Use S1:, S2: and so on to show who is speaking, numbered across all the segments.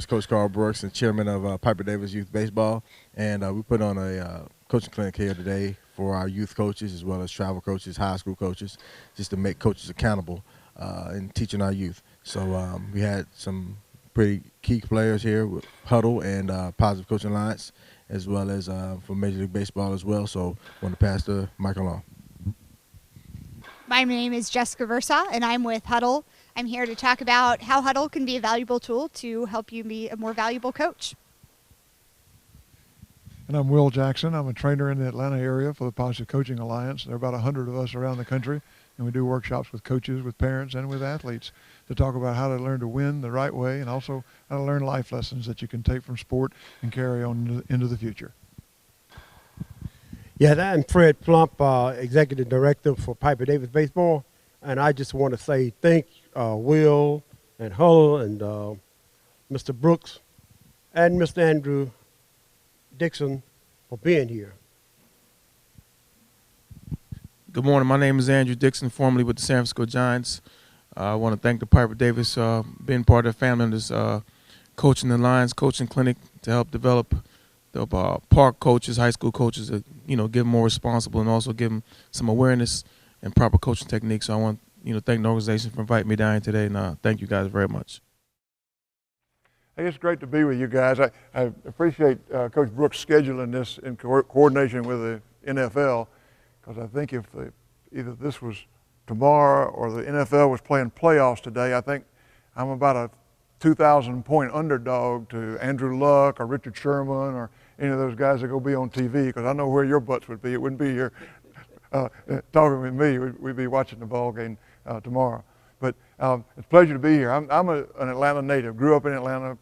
S1: is Coach Carl Brooks, and chairman of Piper Davis Youth Baseball. And we put on a coaching clinic here today for our youth coaches as well as travel coaches, high school coaches, just to make coaches accountable in teaching our youth. So we had some pretty key players here with Huddle and Positive Coaching Alliance, as well as for Major League Baseball as well. So I want to pass the mic along.
S2: My name is Jessica Versa, and I'm with Huddle. I'm here to talk about how Huddle can be a valuable tool to help you be a more valuable coach.
S3: And I'm Will Jackson. I'm a trainer in the Atlanta area for the Positive Coaching Alliance. There are about 100 of us around the country, and we do workshops with coaches, with parents, and with athletes to talk about how to learn to win the right way and also how to learn life lessons that you can take from sport and carry on into the future.
S4: Yeah, I'm Fred Plump, Executive Director for Piper Davis Baseball, and I just want to say thank Will and Hull and Mr. Brooks and Mr. Andrew Dixon for being here.
S5: Good morning. My name is Andrew Dixon, formerly with the San Francisco Giants. I want to thank the Piper Davis being part of the family in this coaching the Lions coaching clinic to help develop the park coaches, high school coaches, give them more responsible and also give them some awareness and proper coaching techniques. So I want thank the organization for inviting me down here today, and thank you guys very much.
S3: Hey, it's great to be with you guys. I appreciate Coach Brooks scheduling this in coordination with the NFL, because I think if either this was tomorrow or the NFL was playing playoffs today, I think I'm about a 2,000-point underdog to Andrew Luck or Richard Sherman or any of those guys that go be on TV, because I know where your butts would be. It wouldn't be here talking with me. We'd be watching the ball game tomorrow. But it's a pleasure to be here. I'm an Atlanta native. Grew up in Atlanta.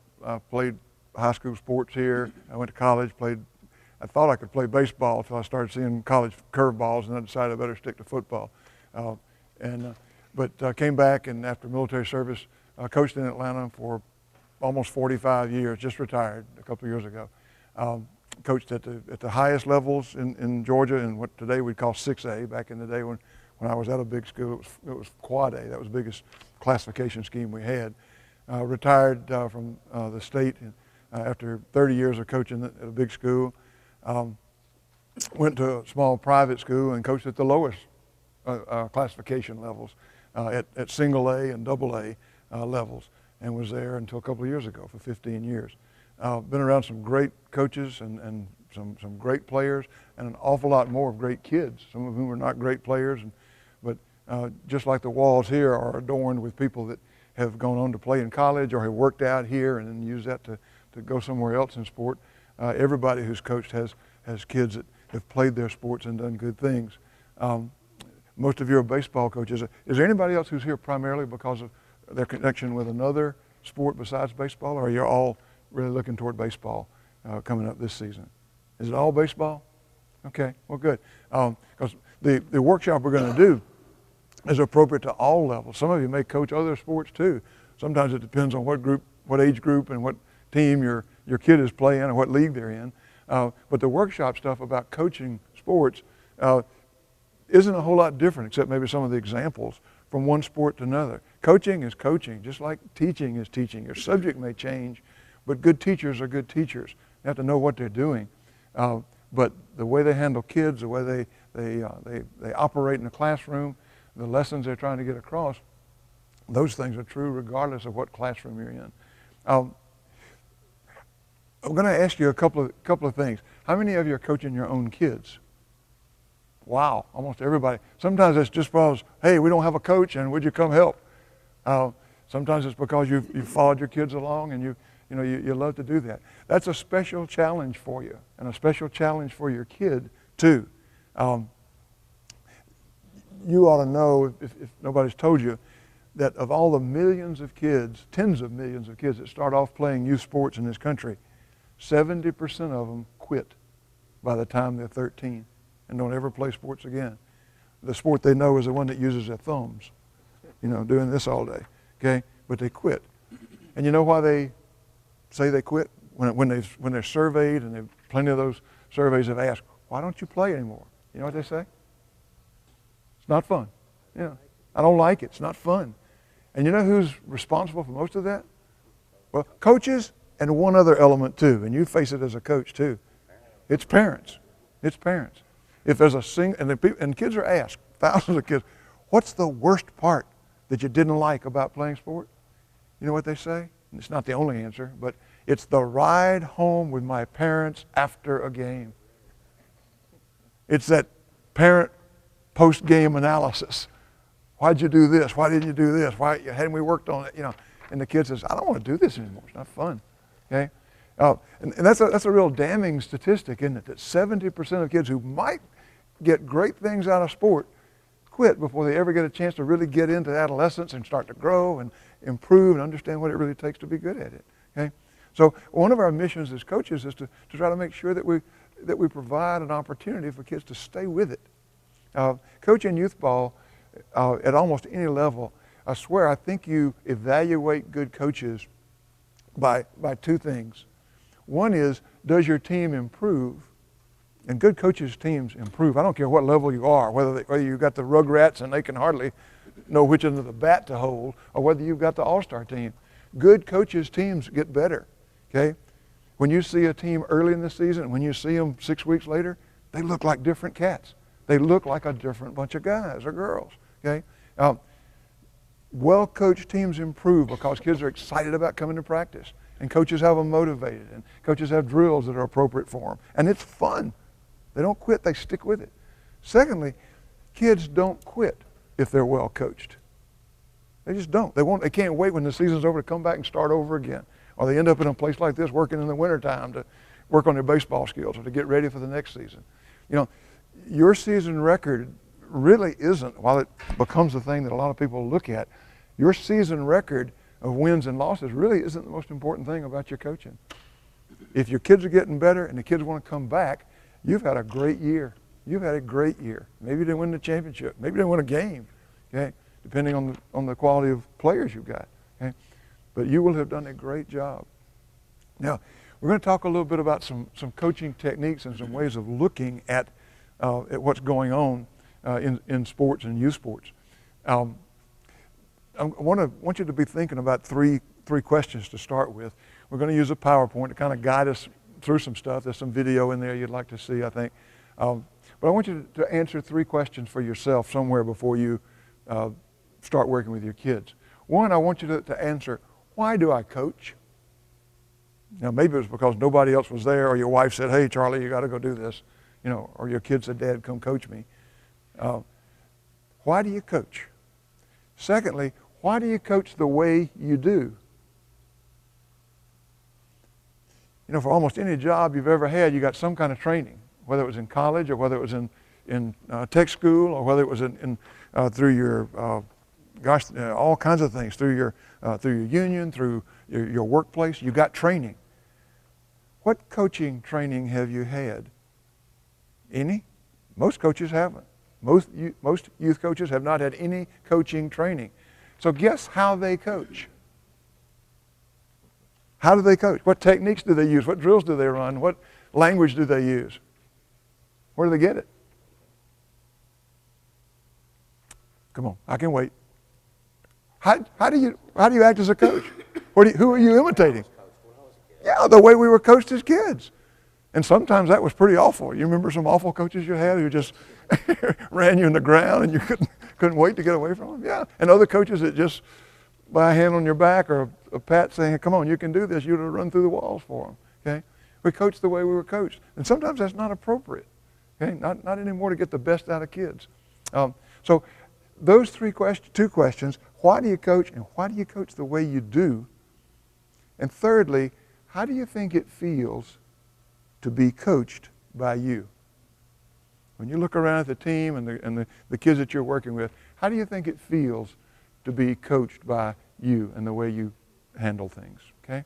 S3: Played high school sports here. I went to college. I thought I could play baseball until I started seeing college curveballs, and I decided I better stick to football. But came back, and after military service, coached in Atlanta for almost 45 years. Just retired a couple of years ago. Coached at the highest levels in Georgia in what today we'd call 6A. Back in the day when I was at a big school, it was Quad A. That was the biggest classification scheme we had. Retired from the state after 30 years of coaching at a big school. Went to a small private school and coached at the lowest classification levels, at single A and double A levels, and was there until a couple of years ago for 15 years. Been around some great coaches and some great players, and an awful lot more of great kids, some of whom are not great players, but just like the walls here are adorned with people that have gone on to play in college or have worked out here and then use that to go somewhere else in sport. Everybody who's coached has kids that have played their sports and done good things. Most of you are baseball coaches. Is there anybody else who's here primarily because of their connection with another sport besides baseball, or are you all really looking toward baseball coming up this season? Is it all baseball? Okay, well, good. Because the workshop we're going to do is appropriate to all levels. Some of you may coach other sports too. Sometimes it depends on what age group and what team your kid is playing or what league they're in. But the workshop stuff about coaching sports isn't a whole lot different, except maybe some of the examples from one sport to another. Coaching is coaching, just like teaching is teaching. Your subject may change, but good teachers are good teachers. You have to know what they're doing. But the way they handle kids, the way they operate in the classroom, the lessons they're trying to get across, those things are true regardless of what classroom you're in. I'm going to ask you a couple of things. How many of you are coaching your own kids? Wow, almost everybody. Sometimes it's just because, hey, we don't have a coach, and would you come help? Sometimes it's because you've followed your kids along, and you love to do that. That's a special challenge for you, and a special challenge for your kid too. You ought to know, if nobody's told you, that of all the millions of kids, tens of millions of kids that start off playing youth sports in this country, 70% of them quit by the time they're 13 and don't ever play sports again. The sport they know is the one that uses their thumbs, doing this all day, okay? But they quit. And you know why they say they quit? When they're surveyed, and plenty of those surveys have asked, why don't you play anymore? You know what they say? It's not fun. I don't like it. It's not fun. And you know who's responsible for most of that? Well, coaches And one other element too, and you face it as a coach too, it's parents. It's parents. If there's a and kids are asked, thousands of kids, what's the worst part that you didn't like about playing sport? You know what they say? And it's not the only answer, but it's the ride home with my parents after a game. It's that parent post-game analysis. Why'd you do this? Why didn't you do this? Why hadn't we worked on it? You know, and the kid says, I don't want to do this anymore. It's not fun. Okay? And that's a real damning statistic, isn't it? That 70% of kids who might get great things out of sport quit before they ever get a chance to really get into adolescence and start to grow and improve and understand what it really takes to be good at it. Okay? So one of our missions as coaches is to try to make sure that we provide an opportunity for kids to stay with it. Coaching youth ball at almost any level, I swear, I think you evaluate good coaches by two things. One is, does your team improve? And good coaches' teams improve. I don't care what level you are, whether you've got the Rugrats and they can hardly know which end of the bat to hold, or whether you've got the all-star team. Good coaches' teams get better, okay? When you see a team early in the season, when you see them 6 weeks later, they look like different cats. They look like a different bunch of guys or girls, okay? Well-coached teams improve because kids are excited about coming to practice, and coaches have them motivated, and coaches have drills that are appropriate for them, and it's fun. They don't quit, they stick with it. Secondly, kids don't quit if they're well coached. They just don't. They can't wait when the season's over to come back and start over again. Or they end up in a place like this working in the wintertime to work on their baseball skills or to get ready for the next season. You know, your season record really isn't, while it becomes the thing that a lot of people look at, your season record of wins and losses really isn't the most important thing about your coaching. If your kids are getting better and the kids want to come back, you've had a great year. You've had a great year. Maybe you didn't win the championship. Maybe you didn't win a game, okay, depending on the quality of players you've got, okay? But you will have done a great job. Now, we're going to talk a little bit about some coaching techniques and some ways of looking at what's going on in sports and youth sports. I want you to be thinking about three questions to start with. We're going to use a PowerPoint to kind of guide us through some stuff. There's some video in there you'd like to see, I think. But I want you to answer 3 questions for yourself somewhere before you start working with your kids. One, I want you to answer, why do I coach? Now, maybe it was because nobody else was there, or your wife said, hey, Charlie, you got to go do this. You know, or your kid said, Dad, come coach me. Why do you coach? Secondly, why do you coach the way you do? You know, for almost any job you've ever had, you got some kind of training, whether it was in college or whether it was in tech school or whether it was through your, all kinds of things, through your union, through your workplace. You got training. What coaching training have you had? Any? Most coaches haven't. Most youth coaches have not had any coaching training. So guess how they coach. How do they coach? What techniques do they use? What drills do they run? What language do they use? Where do they get it? Come on, I can wait. How do you act as a coach? Who are you imitating? Yeah, the way we were coached as kids. And sometimes that was pretty awful. You remember some awful coaches you had who just ran you in the ground and you couldn't wait to get away from them? Yeah. And other coaches that just by a hand on your back or a pat saying, come on, you can do this, you'd have run through the walls for them. Okay? We coached the way we were coached. And sometimes that's not appropriate. Okay? Not anymore to get the best out of kids. So those two questions, why do you coach and why do you coach the way you do? And thirdly, how do you think it feels to be coached by you? When you look around at the team and the kids that you're working with, how do you think it feels to be coached by you and the way you handle things? Okay?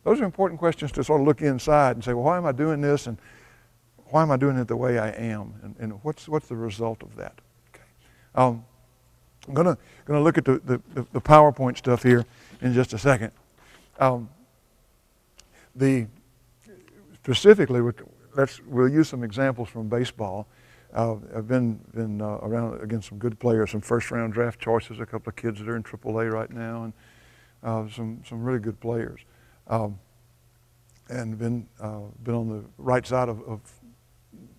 S3: Those are important questions to sort of look inside and say, well, why am I doing this and why am I doing it the way I am? And what's the result of that? Okay. I'm gonna look at the PowerPoint stuff here in just a second. Specifically, we'll use some examples from baseball. I've been around against some good players, some first-round draft choices, a couple of kids that are in AAA right now, and some really good players. and been on the right side of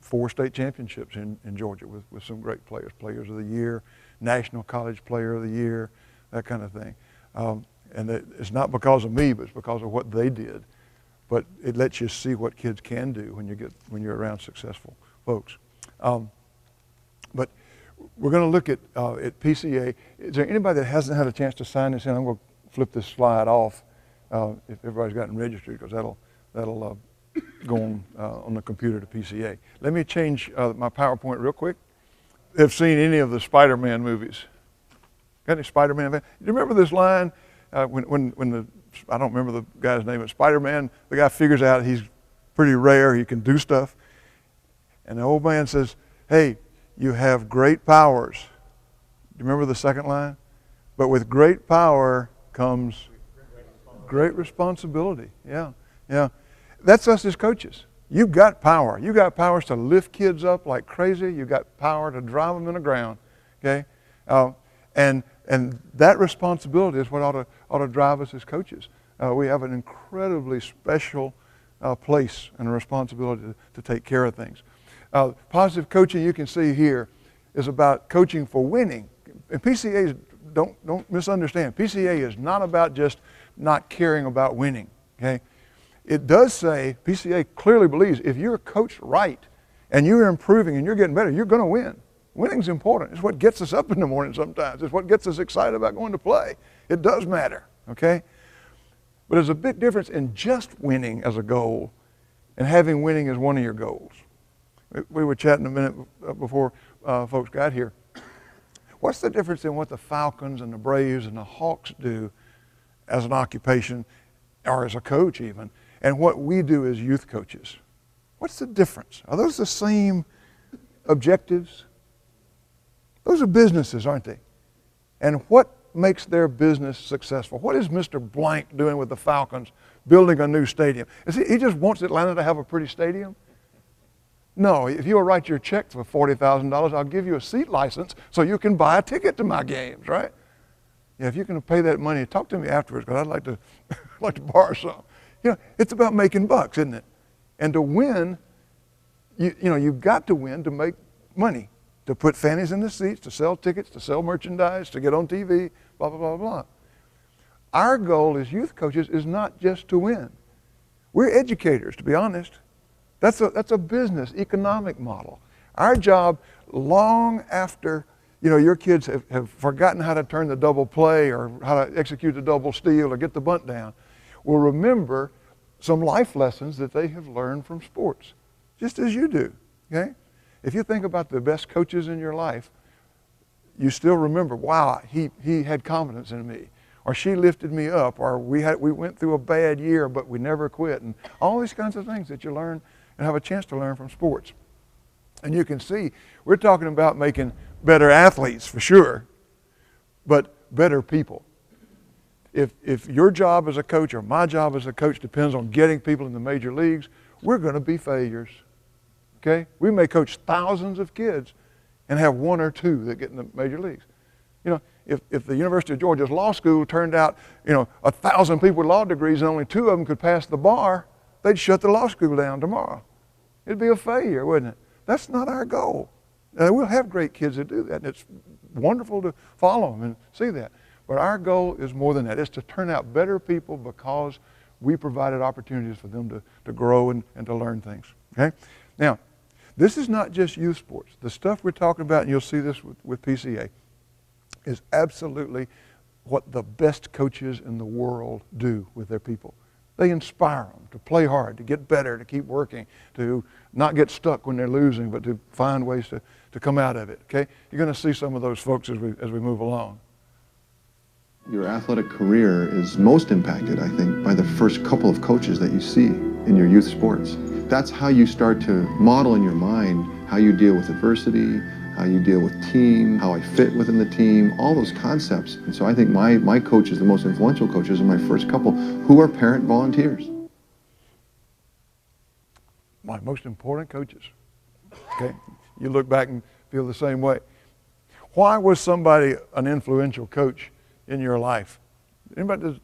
S3: 4 state championships in Georgia with some great players, Players of the Year, National College Player of the Year, that kind of thing. And it's not because of me, but it's because of what they did. But it lets you see what kids can do when you're around successful folks. But we're going to look at PCA. Is there anybody that hasn't had a chance to sign this in? I'm going to flip this slide off if everybody's gotten registered, because that'll go on the computer to PCA. Let me change my PowerPoint real quick. Have seen any of the Spider-Man movies? Got any Spider-Man fans? Do you remember this line when the, I don't remember the guy's name, but Spider-Man, the guy figures out he's pretty rare, he can do stuff. And the old man says, hey, you have great powers. Do you remember the second line? But with great power comes great responsibility. Yeah, yeah. That's us as coaches. You've got power. You've got powers to lift kids up like crazy. You've got power to drive them in the ground, okay? And that responsibility is what ought to drive us as coaches. We have an incredibly special place and a responsibility to take care of things. Positive coaching, you can see here, is about coaching for winning. And PCA, don't misunderstand. PCA is not about just not caring about winning, okay? It does say, PCA clearly believes, if you're coached right and you're improving and you're getting better, you're going to win. Winning's important. It's what gets us up in the morning sometimes. It's what gets us excited about going to play. It does matter, okay? But there's a big difference in just winning as a goal and having winning as one of your goals. We were chatting a minute before folks got here. What's the difference in what the Falcons and the Braves and the Hawks do as an occupation, or as a coach even, and what we do as youth coaches? What's the difference? Are those the same objectives? Those are businesses, aren't they? And what makes their business successful? What is Mr. Blank doing with the Falcons, building a new stadium? He just wants Atlanta to have a pretty stadium? No, if you'll write your check for $40,000, I'll give you a seat license so you can buy a ticket to my games, right? Yeah, if you can pay that money, talk to me afterwards, because I'd like to borrow some. You know, it's about making bucks, isn't it? And to win, you've got to win to make money, to put fannies in the seats, to sell tickets, to sell merchandise, to get on TV, blah, blah, blah, blah. Our goal as youth coaches is not just to win. We're educators, to be honest. That's a business, economic model. Our job, long after your kids have forgotten how to turn the double play or how to execute the double steal or get the bunt down, will remember some life lessons that they have learned from sports, just as you do, okay? If you think about the best coaches in your life, you still remember, wow, he had confidence in me, or she lifted me up, or we went through a bad year, but we never quit, and all these kinds of things that you learn and have a chance to learn from sports. And you can see, we're talking about making better athletes for sure, but better people. If your job as a coach or my job as a coach depends on getting people in the major leagues, we're going to be failures, okay? We may coach thousands of kids and have 1 or 2 that get in the major leagues. If the University of Georgia's law school turned out, 1,000 people with law degrees and only 2 of them could pass the bar, they'd shut the law school down tomorrow. It'd be a failure, wouldn't it? That's not our goal. We'll have great kids that do that, and it's wonderful to follow them and see that. But our goal is more than that. It's to turn out better people because we provided opportunities for them to grow and to learn things, okay? Now, this is not just youth sports. The stuff we're talking about, and you'll see this with PCA, is absolutely what the best coaches in the world do with their people. They inspire them to play hard, to get better, to keep working, to not get stuck when they're losing, but to find ways to come out of it, okay? You're going to see some of those folks as we move along.
S6: Your athletic career is most impacted, I think, by the first couple of coaches that you see in your youth sports. That's how you start to model in your mind how you deal with adversity, how you deal with team, how I fit within the team, all those concepts. And so I think my coaches, the most influential coaches, are my first couple who are parent volunteers.
S3: My most important coaches, okay? You look back and feel the same way. Why was somebody an influential coach in your life?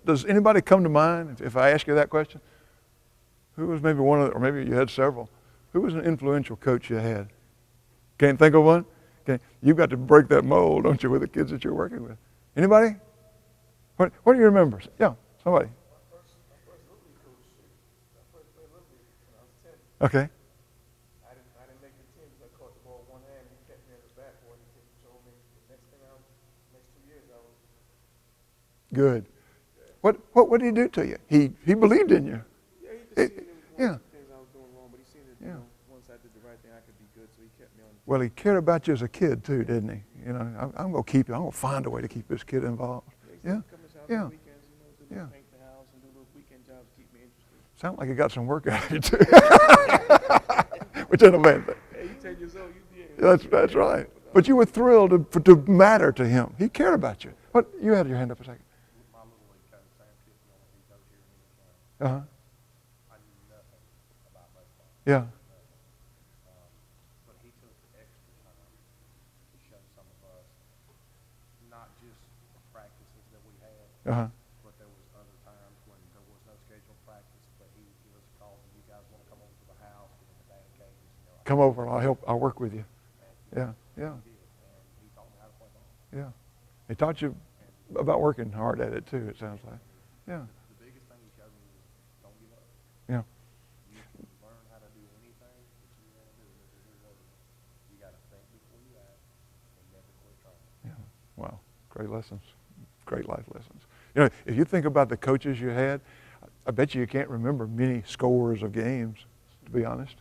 S3: Does anybody come to mind if I ask you that question? Who was maybe one of the, or maybe you had several. Who was an influential coach you had? Can't think of one? Okay. You've got to break that mold, don't you, with the kids that you're working with. Anybody? What do you remember? Yeah, somebody. Okay.
S5: I didn't make the team because I caught the ball with one hand and he kept me in the backboard and he told me the next 2 years I was.
S3: Good. What did he do to you? He believed in you.
S5: Yeah, he just seen
S3: yeah.
S5: things I was doing wrong, but he seen that once I did the right thing I could be good, so he kept me on the team.
S3: Well, he cared about you as a kid too, didn't he? You know, I'm gonna keep you. I'm gonna find a way to keep this kid involved.
S5: Yeah. Come to his house on weekends, do paint the house and do little weekend jobs to keep me interested.
S3: Sound like you got some work out of you too. Which ain't a bad thing.
S5: Hey, you 10 years old,
S3: That's right. But you were thrilled to matter to him. He cared about you. What? You had your hand up a second.
S7: My little league coach, Sam Kitchen, he coached here in Indiana. I knew nothing about baseball.
S3: Yeah.
S7: But he took extra time to show some of us, not just the practices that we had, but there was other times when there was no scheduled practice, but he would give us a call, and you guys want to come over to the house, and the dad came,
S3: Come over and I'll work with you. Yeah. Yeah.
S7: and he taught me how to play ball.
S3: Yeah. He taught you about working hard at it too, it sounds like. Yeah.
S7: The biggest thing he showed me was don't give up.
S3: Yeah.
S7: You can learn how to do anything that you want to do in this world. You got to think before you act and never quit trying.
S3: Yeah. Wow. Great lessons. Great life lessons. You know, if you think about the coaches you had, I bet you can't remember many scores of games, to be honest.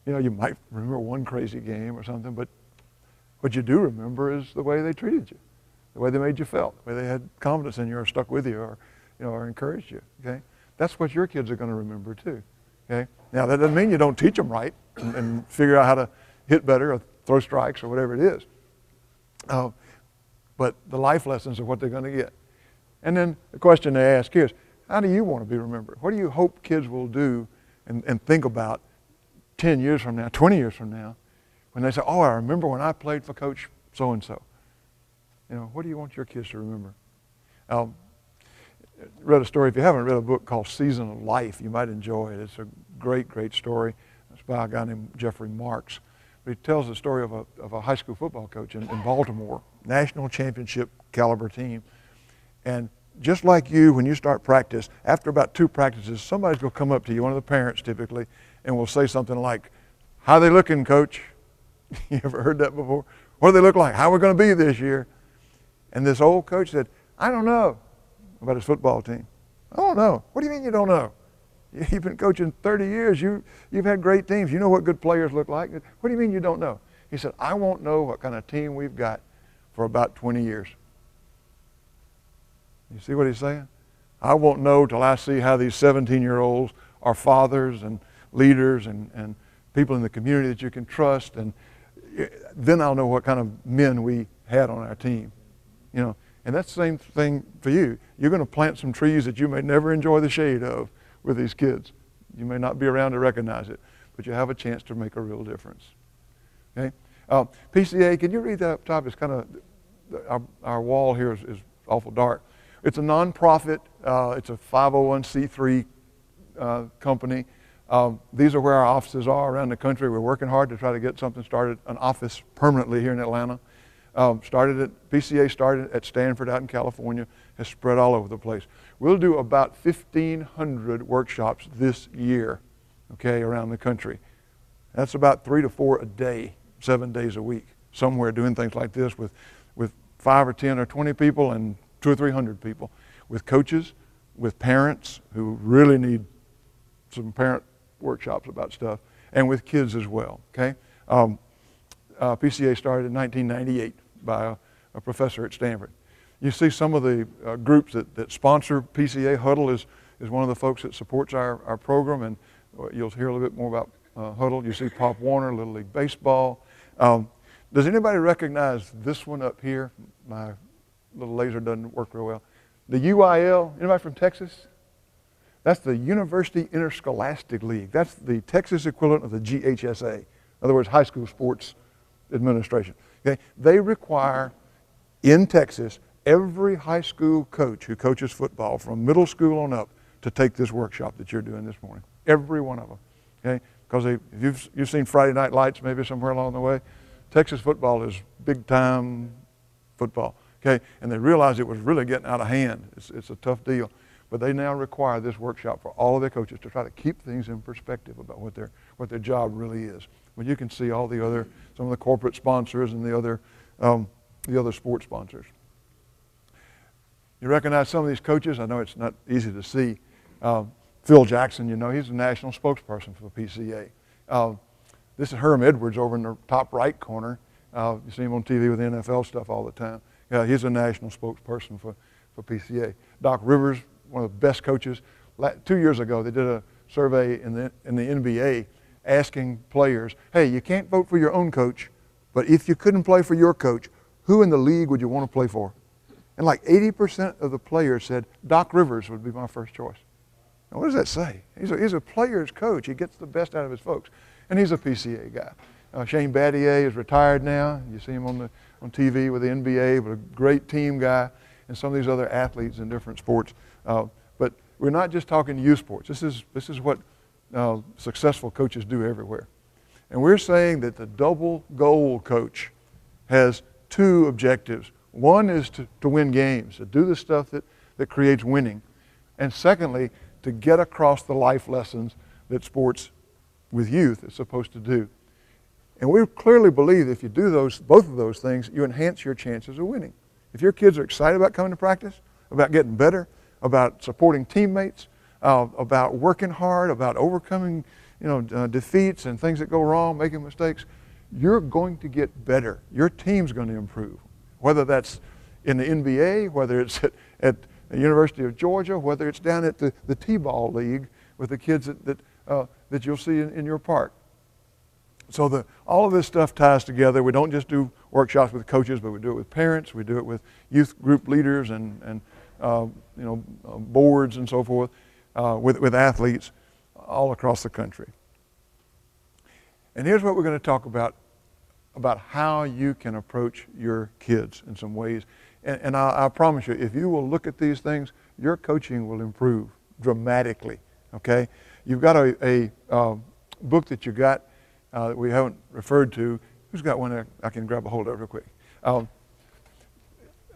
S3: You know, you might remember one crazy game or something, but what you do remember is the way they treated you, the way they made you feel, the way they had confidence in you or stuck with you or, or encouraged you, okay? That's what your kids are going to remember too, okay? Now, that doesn't mean you don't teach them right and figure out how to hit better or throw strikes or whatever it is. But the life lessons are what they're going to get. And then the question they ask is, how do you want to be remembered? What do you hope kids will do and think about 10 years from now, 20 years from now, when they say, oh, I remember when I played for Coach so-and-so. What do you want your kids to remember? Read a story. If you haven't read a book called Season of Life, you might enjoy it. It's a great, great story. It's by a guy named Jeffrey Marks. But he tells the story of a high school football coach in Baltimore, national championship caliber team. And just like you, when you start practice, after about 2 practices, somebody's going to come up to you, one of the parents typically, and will say something like, how are they looking, coach? You ever heard that before? What do they look like? How are we going to be this year? And this old coach said, I don't know about his football team. I don't know. What do you mean you don't know? You've been coaching 30 years. You've had great teams. You know what good players look like. What do you mean you don't know? He said, I won't know what kind of team we've got for about 20 years. You see what he's saying? I won't know till I see how these 17-year-olds are fathers and leaders and people in the community that you can trust, and then I'll know what kind of men we had on our team. And that's the same thing for you. You're going to plant some trees that you may never enjoy the shade of with these kids. You may not be around to recognize it, but you have a chance to make a real difference. Okay? PCA, can you read that up top? It's kind of, our wall here is awful dark. It's a nonprofit. It's a 501c3 company. These are where our offices are around the country. We're working hard to try to get something started, an office permanently here in Atlanta. PCA started at Stanford out in California, has spread all over the place. We'll do about 1,500 workshops this year, okay, around the country. That's about 3 to 4 a day, 7 days a week, somewhere doing things like this with 5 or 10 or 20 people and 200 or 300 people, with coaches, with parents who really need some parent workshops about stuff, and with kids as well, okay? PCA started in 1998 by a professor at Stanford. You see some of the groups that sponsor PCA. Huddle is one of the folks that supports our program, and you'll hear a little bit more about Huddle. You see Pop Warner, Little League Baseball. Does anybody recognize this one up here? My little laser doesn't work real well. The UIL, anybody from Texas? That's the University Interscholastic League. That's the Texas equivalent of the GHSA. In other words, High School Sports Administration. Okay? They require, in Texas, every high school coach who coaches football from middle school on up to take this workshop that you're doing this morning. every one of them, okay? Because if you've seen Friday Night Lights maybe somewhere along the way, Texas football is big-time football, okay? And they realized it was really getting out of hand. It's a tough deal. But they now require this workshop for all of their coaches to try to keep things in perspective about what their job really is. Well, you can see all the other, some of the corporate sponsors and the other sports sponsors. You recognize some of these coaches. I know it's not easy to see. Phil Jackson, you know, he's a national spokesperson for the PCA. This is Herm Edwards over in the top right corner. You see him on TV with NFL stuff all the time. He's a national spokesperson for PCA. Doc Rivers, one of the best coaches. 2 years ago, they did a survey in the NBA asking players, hey, you can't vote for your own coach, but if you couldn't play for your coach, who in the league would you want to play for? And like 80% of the players said, Doc Rivers would be my first choice. Now, what does that say? He's a player's coach. He gets the best out of his folks. And he's a PCA guy. Shane Battier is retired now. You see him on TV with the NBA, but a great team guy, and some of these other athletes in different sports. But we're not just talking youth sports. This is what successful coaches do everywhere. And we're saying that the double goal coach has two objectives. One is to win games, to do the stuff that creates winning. And secondly, to get across the life lessons that sports with youth is supposed to do. And we clearly believe that if you do both of those things, you enhance your chances of winning. If your kids are excited about coming to practice, about getting better, about supporting teammates, about working hard, about overcoming defeats and things that go wrong, making mistakes, you're going to get better. Your team's going to improve. Whether that's in the NBA, whether it's at the University of Georgia, whether it's down at the T-ball league with the kids that you'll see in your park. So all of this stuff ties together. We don't just do workshops with coaches, but we do it with parents. We do it with youth group leaders and boards and so forth, with athletes all across the country. And here's what we're going to talk about how you can approach your kids in some ways. And I promise you, if you will look at these things, your coaching will improve dramatically, okay? You've got a book that you got that we haven't referred to. Who's got one that I can grab a hold of real quick?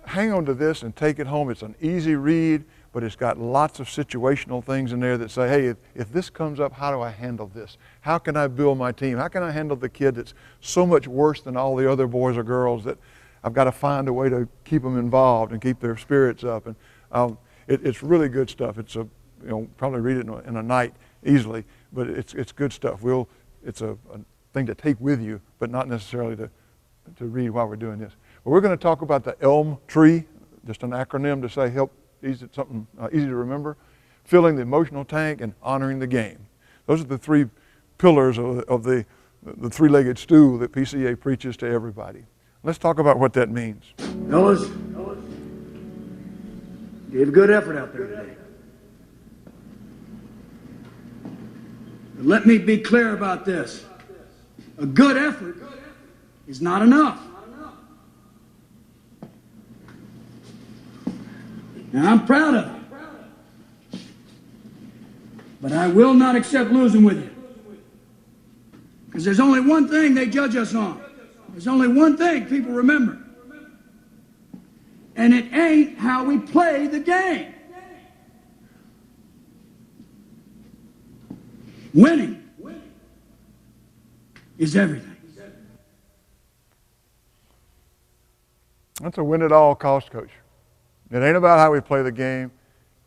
S3: Hang on to this and take it home. It's an easy read, but it's got lots of situational things in there that say, hey, if this comes up, how do I handle this? How can I build my team? How can I handle the kid that's so much worse than all the other boys or girls that I've got to find a way to keep them involved and keep their spirits up? And it's really good stuff. It's probably read it in a night easily, but it's good stuff. It's a thing to take with you, but not necessarily to read while we're doing this. But we're going to talk about the ELM tree, just an acronym to say something easy to remember, filling the emotional tank, and honoring the game. Those are the three pillars of the three-legged stool that PCA preaches to everybody. Let's talk about what that means.
S8: Fellas, gave a good effort out there today. But let me be clear about this. A good effort is not enough. Now, I'm proud of you. But I will not accept losing with you. Because there's only one thing they judge us on. There's only one thing people remember. And it ain't how we play the game. Winning is everything.
S3: That's a win-at-all-cost coach. It ain't about how we play the game,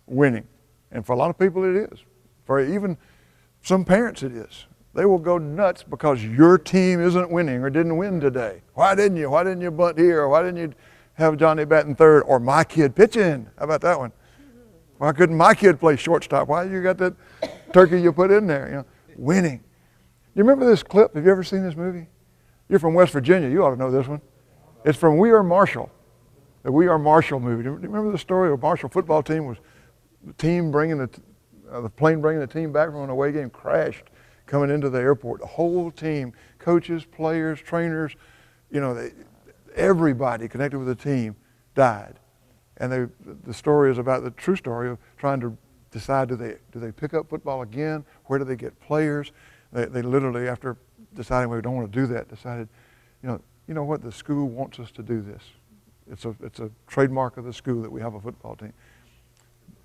S3: winning. And for a lot of people it is. For even some parents it is. They will go nuts because your team isn't winning or didn't win today. Why didn't you? Why didn't you bunt here? Or why didn't you have Johnny batting third? Or my kid pitching? How about that one? Why couldn't my kid play shortstop? Why you got that turkey you put in there? Winning. You remember this clip? Have you ever seen this movie? You're from West Virginia. You ought to know this one. It's from We Are Marshall. The We Are Marshall movie. Do you remember the story of Marshall football team? Was the team bringing the plane bringing the team back from an away game crashed coming into the airport. The whole team, coaches, players, trainers, everybody connected with the team died. And the story is about the true story of trying to decide, do they pick up football again? Where do they get players? They literally, after deciding we don't want to do that, decided, you know what, the school wants us to do this. It's a trademark of the school that we have a football team.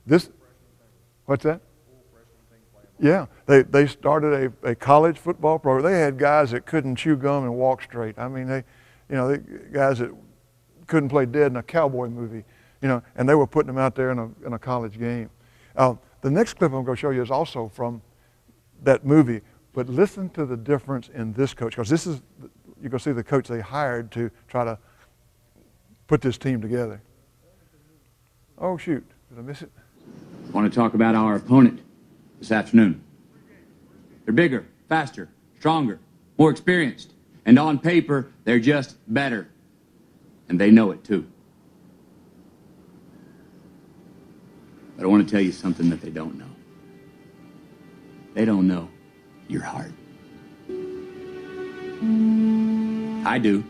S3: What's that? Yeah, they started a college football program. They had guys that couldn't chew gum and walk straight. I mean, they guys that couldn't play dead in a cowboy movie, and they were putting them out there in a college game. The next clip I'm going to show you is also from that movie, but listen to the difference in this coach, because this is, you're going to see the coach they hired to try to put this team together. Oh, shoot, did I miss it?
S9: I want to talk about our opponent this afternoon. They're bigger, faster, stronger, more experienced, and on paper, they're just better. And they know it too. But I want to tell you something that they don't know. They don't know your heart. I do.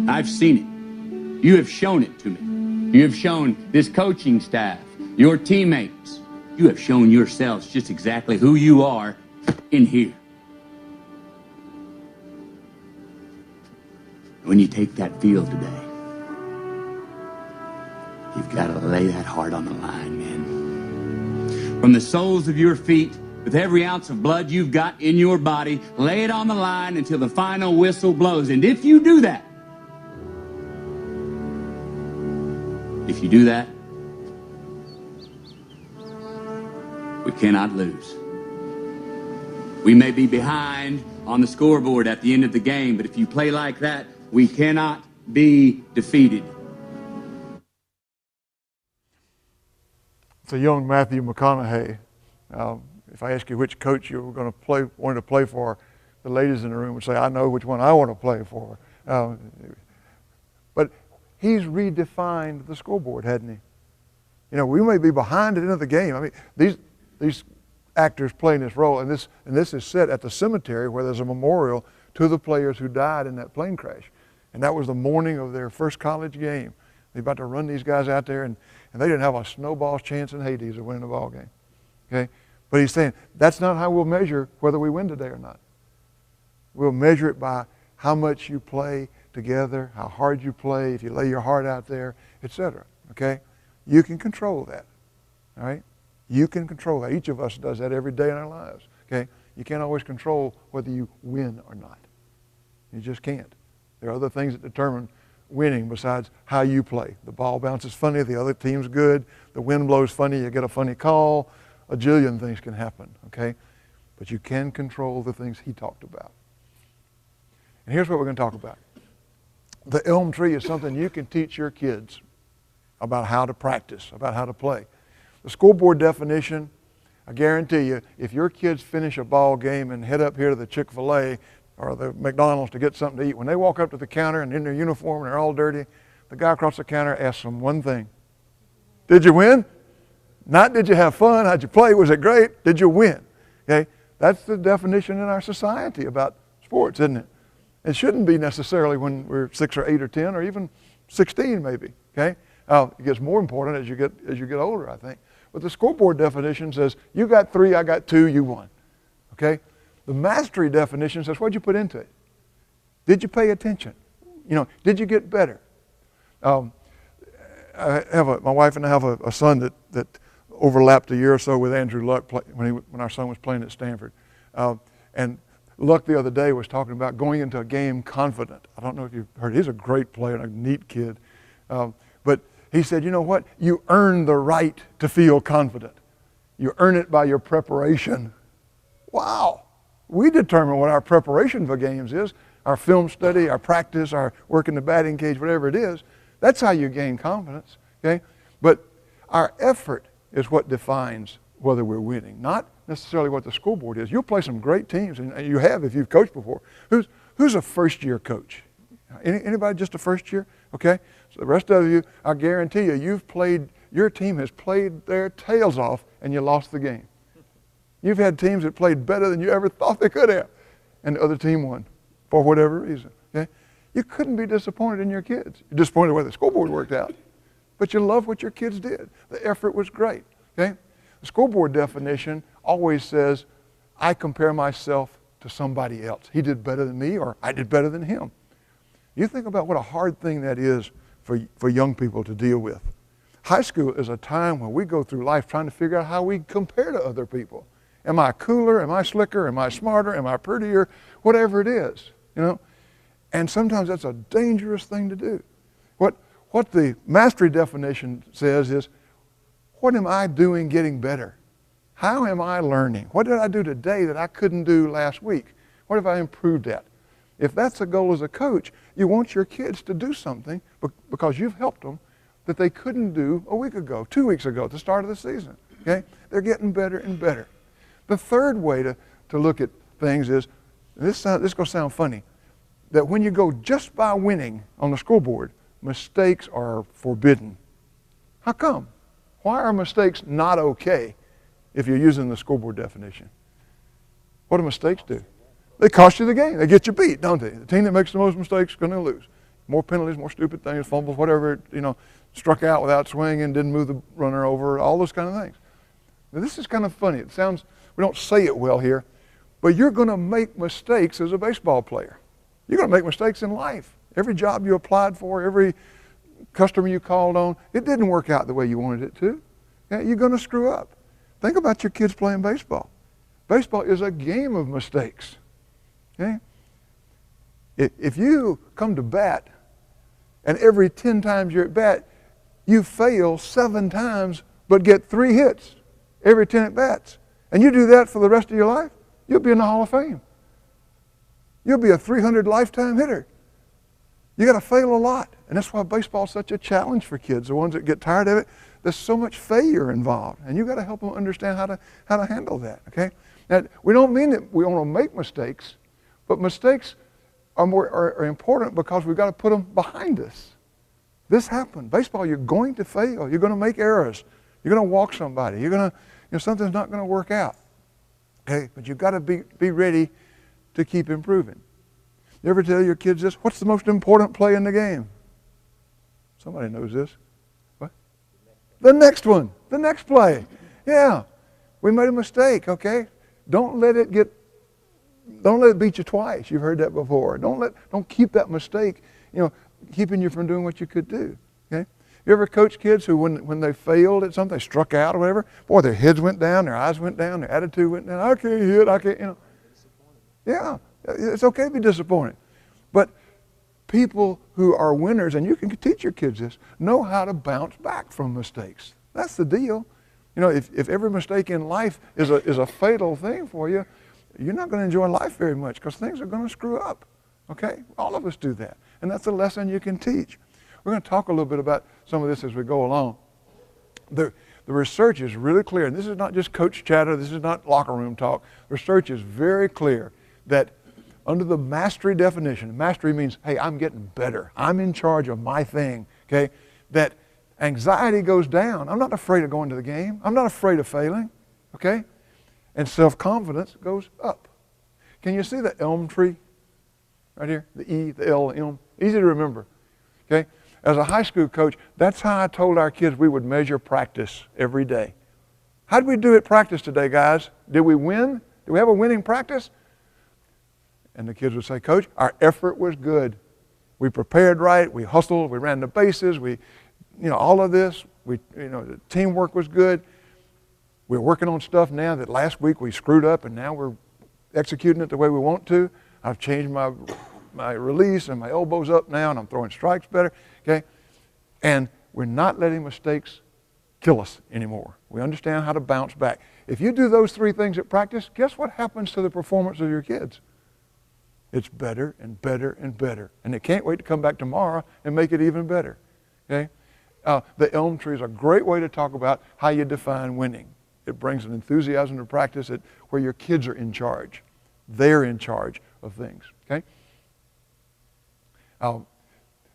S9: I've seen it. You have shown it to me. You have shown this coaching staff, your teammates. You have shown yourselves just exactly who you are in here. When you take that field today, you've got to lay that heart on the line, man. From the soles of your feet, with every ounce of blood you've got in your body, lay it on the line until the final whistle blows. And if you do that, we cannot lose. We may be behind on the scoreboard at the end of the game, but if you play like that, we cannot be defeated.
S3: It's a young Matthew McConaughey. If I ask you which coach you were going to wanted to play for, the ladies in the room would say, I know which one I want to play for. But he's redefined the scoreboard, hadn't he? We may be behind at the end of the game. I mean, these actors playing this role, and this is set at the cemetery where there's a memorial to the players who died in that plane crash. And that was the morning of their first college game. They're about to run these guys out there, and they didn't have a snowball's chance in Hades of winning the ball game. Okay? But he's saying that's not how we'll measure whether we win today or not. We'll measure it by how much you play together, how hard you play, if you lay your heart out there, etc. Okay? You can control that. All right? You can control that. Each of us does that every day in our lives. Okay? You can't always control whether you win or not. You just can't. There are other things that determine winning besides how you play. The ball bounces funny, the other team's good, the wind blows funny, you get a funny call, a jillion things can happen, okay? But you can control the things he talked about. And here's what we're going to talk about. The elm tree is something you can teach your kids about how to practice, about how to play. The scoreboard definition, I guarantee you, if your kids finish a ball game and head up here to the Chick-fil-A or the McDonald's to get something to eat, when they walk up to the counter and in their uniform and they're all dirty, the guy across the counter asks them one thing. Did you win? Not did you have fun? How'd you play? Was it great? Did you win? Okay? That's the definition in our society about sports, isn't it? It shouldn't be necessarily when we're 6 or 8 or 10 or even 16 maybe. Okay? It gets more important as you get older, I think. But the scoreboard definition says, you got 3, I got 2, you won. Okay? The mastery definition says, what'd you put into it? Did you pay attention? Did you get better? My wife and I have a son that overlapped a year or so with Andrew Luck when our son was playing at Stanford. And Luck the other day was talking about going into a game confident. I don't know if you've heard, he's a great player and a neat kid. But he said, you know what? You earn the right to feel confident. You earn it by your preparation. Wow. We determine what our preparation for games is, our film study, our practice, our work in the batting cage, whatever it is. That's how you gain confidence, okay? But our effort is what defines whether we're winning, not necessarily what the scoreboard is. You'll play some great teams, and you have if you've coached before. Who's a first-year coach? Anybody just a first year? Okay? So the rest of you, I guarantee you, your team has played their tails off and you lost the game. You've had teams that played better than you ever thought they could have, and the other team won for whatever reason. Okay? You couldn't be disappointed in your kids. You're disappointed where the scoreboard worked out, but you love what your kids did. The effort was great. Okay? The scoreboard definition always says, I compare myself to somebody else. He did better than me, or I did better than him. You think about what a hard thing that is for young people to deal with. High school is a time when we go through life trying to figure out how we compare to other people. Am I cooler? Am I slicker? Am I smarter? Am I prettier? Whatever it is, you know. And sometimes that's a dangerous thing to do. What the mastery definition says is, what am I doing getting better? How am I learning? What did I do today that I couldn't do last week? What have I improved at? If that's a goal as a coach, you want your kids to do something because you've helped them that they couldn't do a week ago, 2 weeks ago, at the start of the season. Okay? They're getting better and better. The third way to look at things is, this is going to sound funny, that when you go just by winning on the scoreboard, mistakes are forbidden. How come? Why are mistakes not okay if you're using the scoreboard definition? What do mistakes do? They cost you the game. They get you beat, don't they? The team that makes the most mistakes is going to lose. More penalties, more stupid things, fumbles, whatever, you know, struck out without swinging, didn't move the runner over, all those kind of things. Now, this is kind of funny. It sounds, we don't say it well here, but you're going to make mistakes as a baseball player. You're going to make mistakes in life. Every job you applied for, every customer you called on, it didn't work out the way you wanted it to. Yeah, you're going to screw up. Think about your kids playing baseball. Baseball is a game of mistakes. Okay? If you come to bat and every 10 times you're at bat, you fail 7 times but get 3 hits every 10 at bats, and you do that for the rest of your life, you'll be in the Hall of Fame. You'll be a 300 lifetime hitter. You got to fail a lot, and that's why baseball is such a challenge for kids, the ones that get tired of it. There's so much failure involved, and you got to help them understand how to handle that. Okay? Now, we don't mean that we want to make mistakes, but mistakes are important because we've got to put them behind us. This happened. Baseball, you're going to fail. You're going to make errors. You're going to walk somebody. You're going to, something's not going to work out. Okay? But you've got to be ready to keep improving. You ever tell your kids this? What's the most important play in the game? Somebody knows this. What? The next one. The next play. Yeah. We made a mistake, okay? Don't let it beat you twice. You've heard that before. Don't keep that mistake, keeping you from doing what you could do. Okay? You ever coach kids who when they failed at something, they struck out or whatever, boy, their heads went down, their eyes went down, their attitude went down. I can't hit, I can't, Yeah. It's okay to be disappointed. But people who are winners, and you can teach your kids this, know how to bounce back from mistakes. That's the deal. If every mistake in life is a fatal thing for you, you're not going to enjoy life very much because things are going to screw up. Okay? All of us do that. And that's a lesson you can teach. We're going to talk a little bit about some of this as we go along. The research is really clear, and this is not just coach chatter, this is not locker room talk. Research is very clear that under the mastery definition, mastery means, hey, I'm getting better. I'm in charge of my thing, okay? That anxiety goes down. I'm not afraid of going to the game. I'm not afraid of failing, okay? And self-confidence goes up. Can you see the elm tree right here? The E, the L, the elm. Easy to remember, okay? As a high school coach, that's how I told our kids we would measure practice every day. How did we do at practice today, guys? Did we win? Did we have a winning practice? And the kids would say, Coach, our effort was good. We prepared right. We hustled. We ran the bases. All of this. The teamwork was good. We're working on stuff now that last week we screwed up, and now we're executing it the way we want to. I've changed my release, and my elbow's up now, and I'm throwing strikes better. Okay, and we're not letting mistakes kill us anymore. We understand how to bounce back. If you do those 3 things at practice, guess what happens to the performance of your kids? It's better and better and better. And they can't wait to come back tomorrow and make it even better. Okay? The elm tree is a great way to talk about how you define winning. It brings an enthusiasm to practice where your kids are in charge. They're in charge of things. Okay?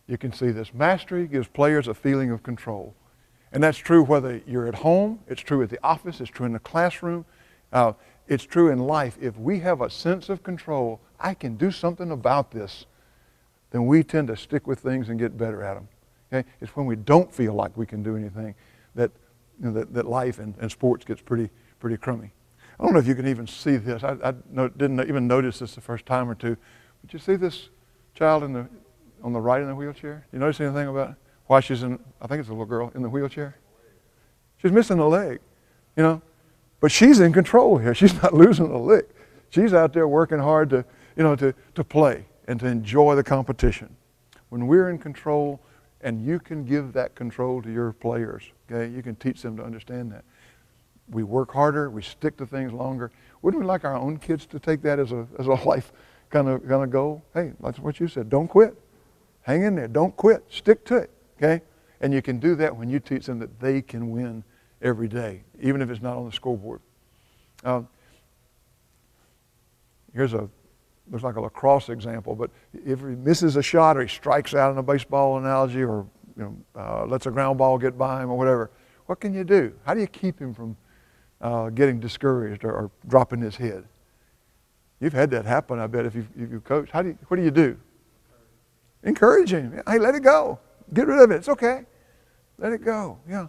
S3: You can see this. Mastery gives players a feeling of control. And that's true whether you're at home, it's true at the office, it's true in the classroom, it's true in life. If we have a sense of control, I can do something about this, then we tend to stick with things and get better at them. Okay? It's when we don't feel like we can do anything that that life and sports gets pretty crummy. I don't know if you can even see this. I didn't even notice this the first time or two. But you see this child on the right in the wheelchair? You notice anything about why she's in, I think it's a little girl, in the wheelchair? She's missing a leg, But she's in control here. She's not losing a lick. She's out there working hard to play and to enjoy the competition. When we're in control, and you can give that control to your players, okay? You can teach them to understand that. We work harder, we stick to things longer. Wouldn't we like our own kids to take that as a life kind of goal? Hey, that's what you said. Don't quit. Hang in there. Don't quit. Stick to it, okay? And you can do that when you teach them that they can win every day, even if it's not on the scoreboard. Here's looks like a lacrosse example, but if he misses a shot or he strikes out in a baseball analogy or lets a ground ball get by him or whatever, what can you do? How do you keep him from getting discouraged or dropping his head? You've had that happen, I bet, if you coach. What do you do? Encourage him. Hey, let it go. Get rid of it. It's okay. Let it go. Yeah.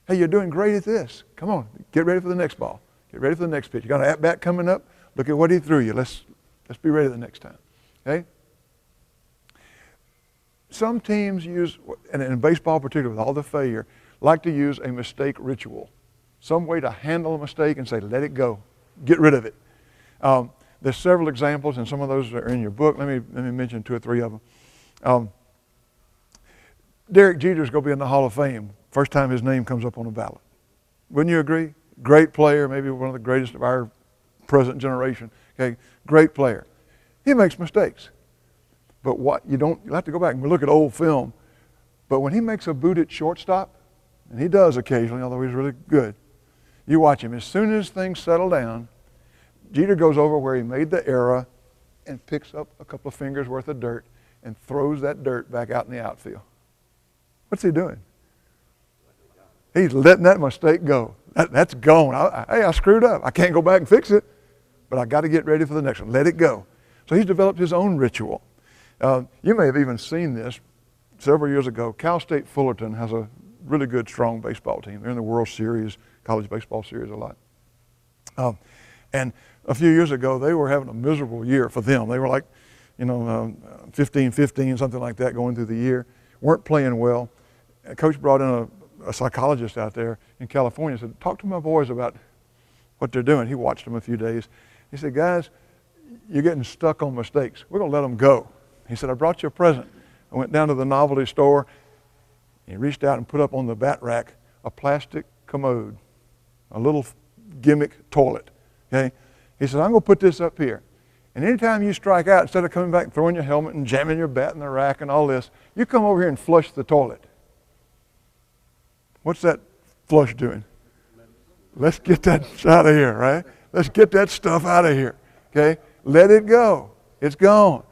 S3: Hey, you're doing great at this. Come on, get ready for the next ball. Get ready for the next pitch. You got an at-bat coming up. Look at what he threw you. Let's be ready the next time. Okay? Some teams use, and in baseball particularly with all the failure, like to use a mistake ritual. Some way to handle a mistake and say, let it go. Get rid of it. There's several examples, and some of those are in your book. Let me mention 2 or 3 of them. Derek Jeter's going to be in the Hall of Fame. First time his name comes up on the ballot. Wouldn't you agree? Great player, maybe one of the greatest of our present generation. Okay, great player. He makes mistakes. But you'll have to go back and look at old film. But when he makes a boot at shortstop, and he does occasionally, although he's really good, you watch him. As soon as things settle down, Jeter goes over where he made the error and picks up a couple of fingers worth of dirt and throws that dirt back out in the outfield. What's he doing? He's letting that mistake go. That's gone. Hey, I screwed up. I can't go back and fix it, but I got to get ready for the next one. Let it go. So he's developed his own ritual. You may have even seen this several years ago. Cal State Fullerton has a really good, strong baseball team. They're in the World Series, College Baseball Series a lot. And a few years ago, they were having a miserable year for them. They were like, 15-15, something like that going through the year. Weren't playing well. Coach brought in a psychologist out there in California and said, talk to my boys about what they're doing. He watched them a few days. He said, guys, you're getting stuck on mistakes. We're going to let them go. He said, I brought you a present. I went down to the novelty store. He reached out and put up on the bat rack a plastic commode, a little gimmick toilet. Okay? He said, I'm going to put this up here. And anytime you strike out, instead of coming back and throwing your helmet and jamming your bat in the rack and all this, you come over here and flush the toilet. What's that flush doing? Let's get that out of here, right? Let's get that stuff out of here, okay? Let it go. It's gone.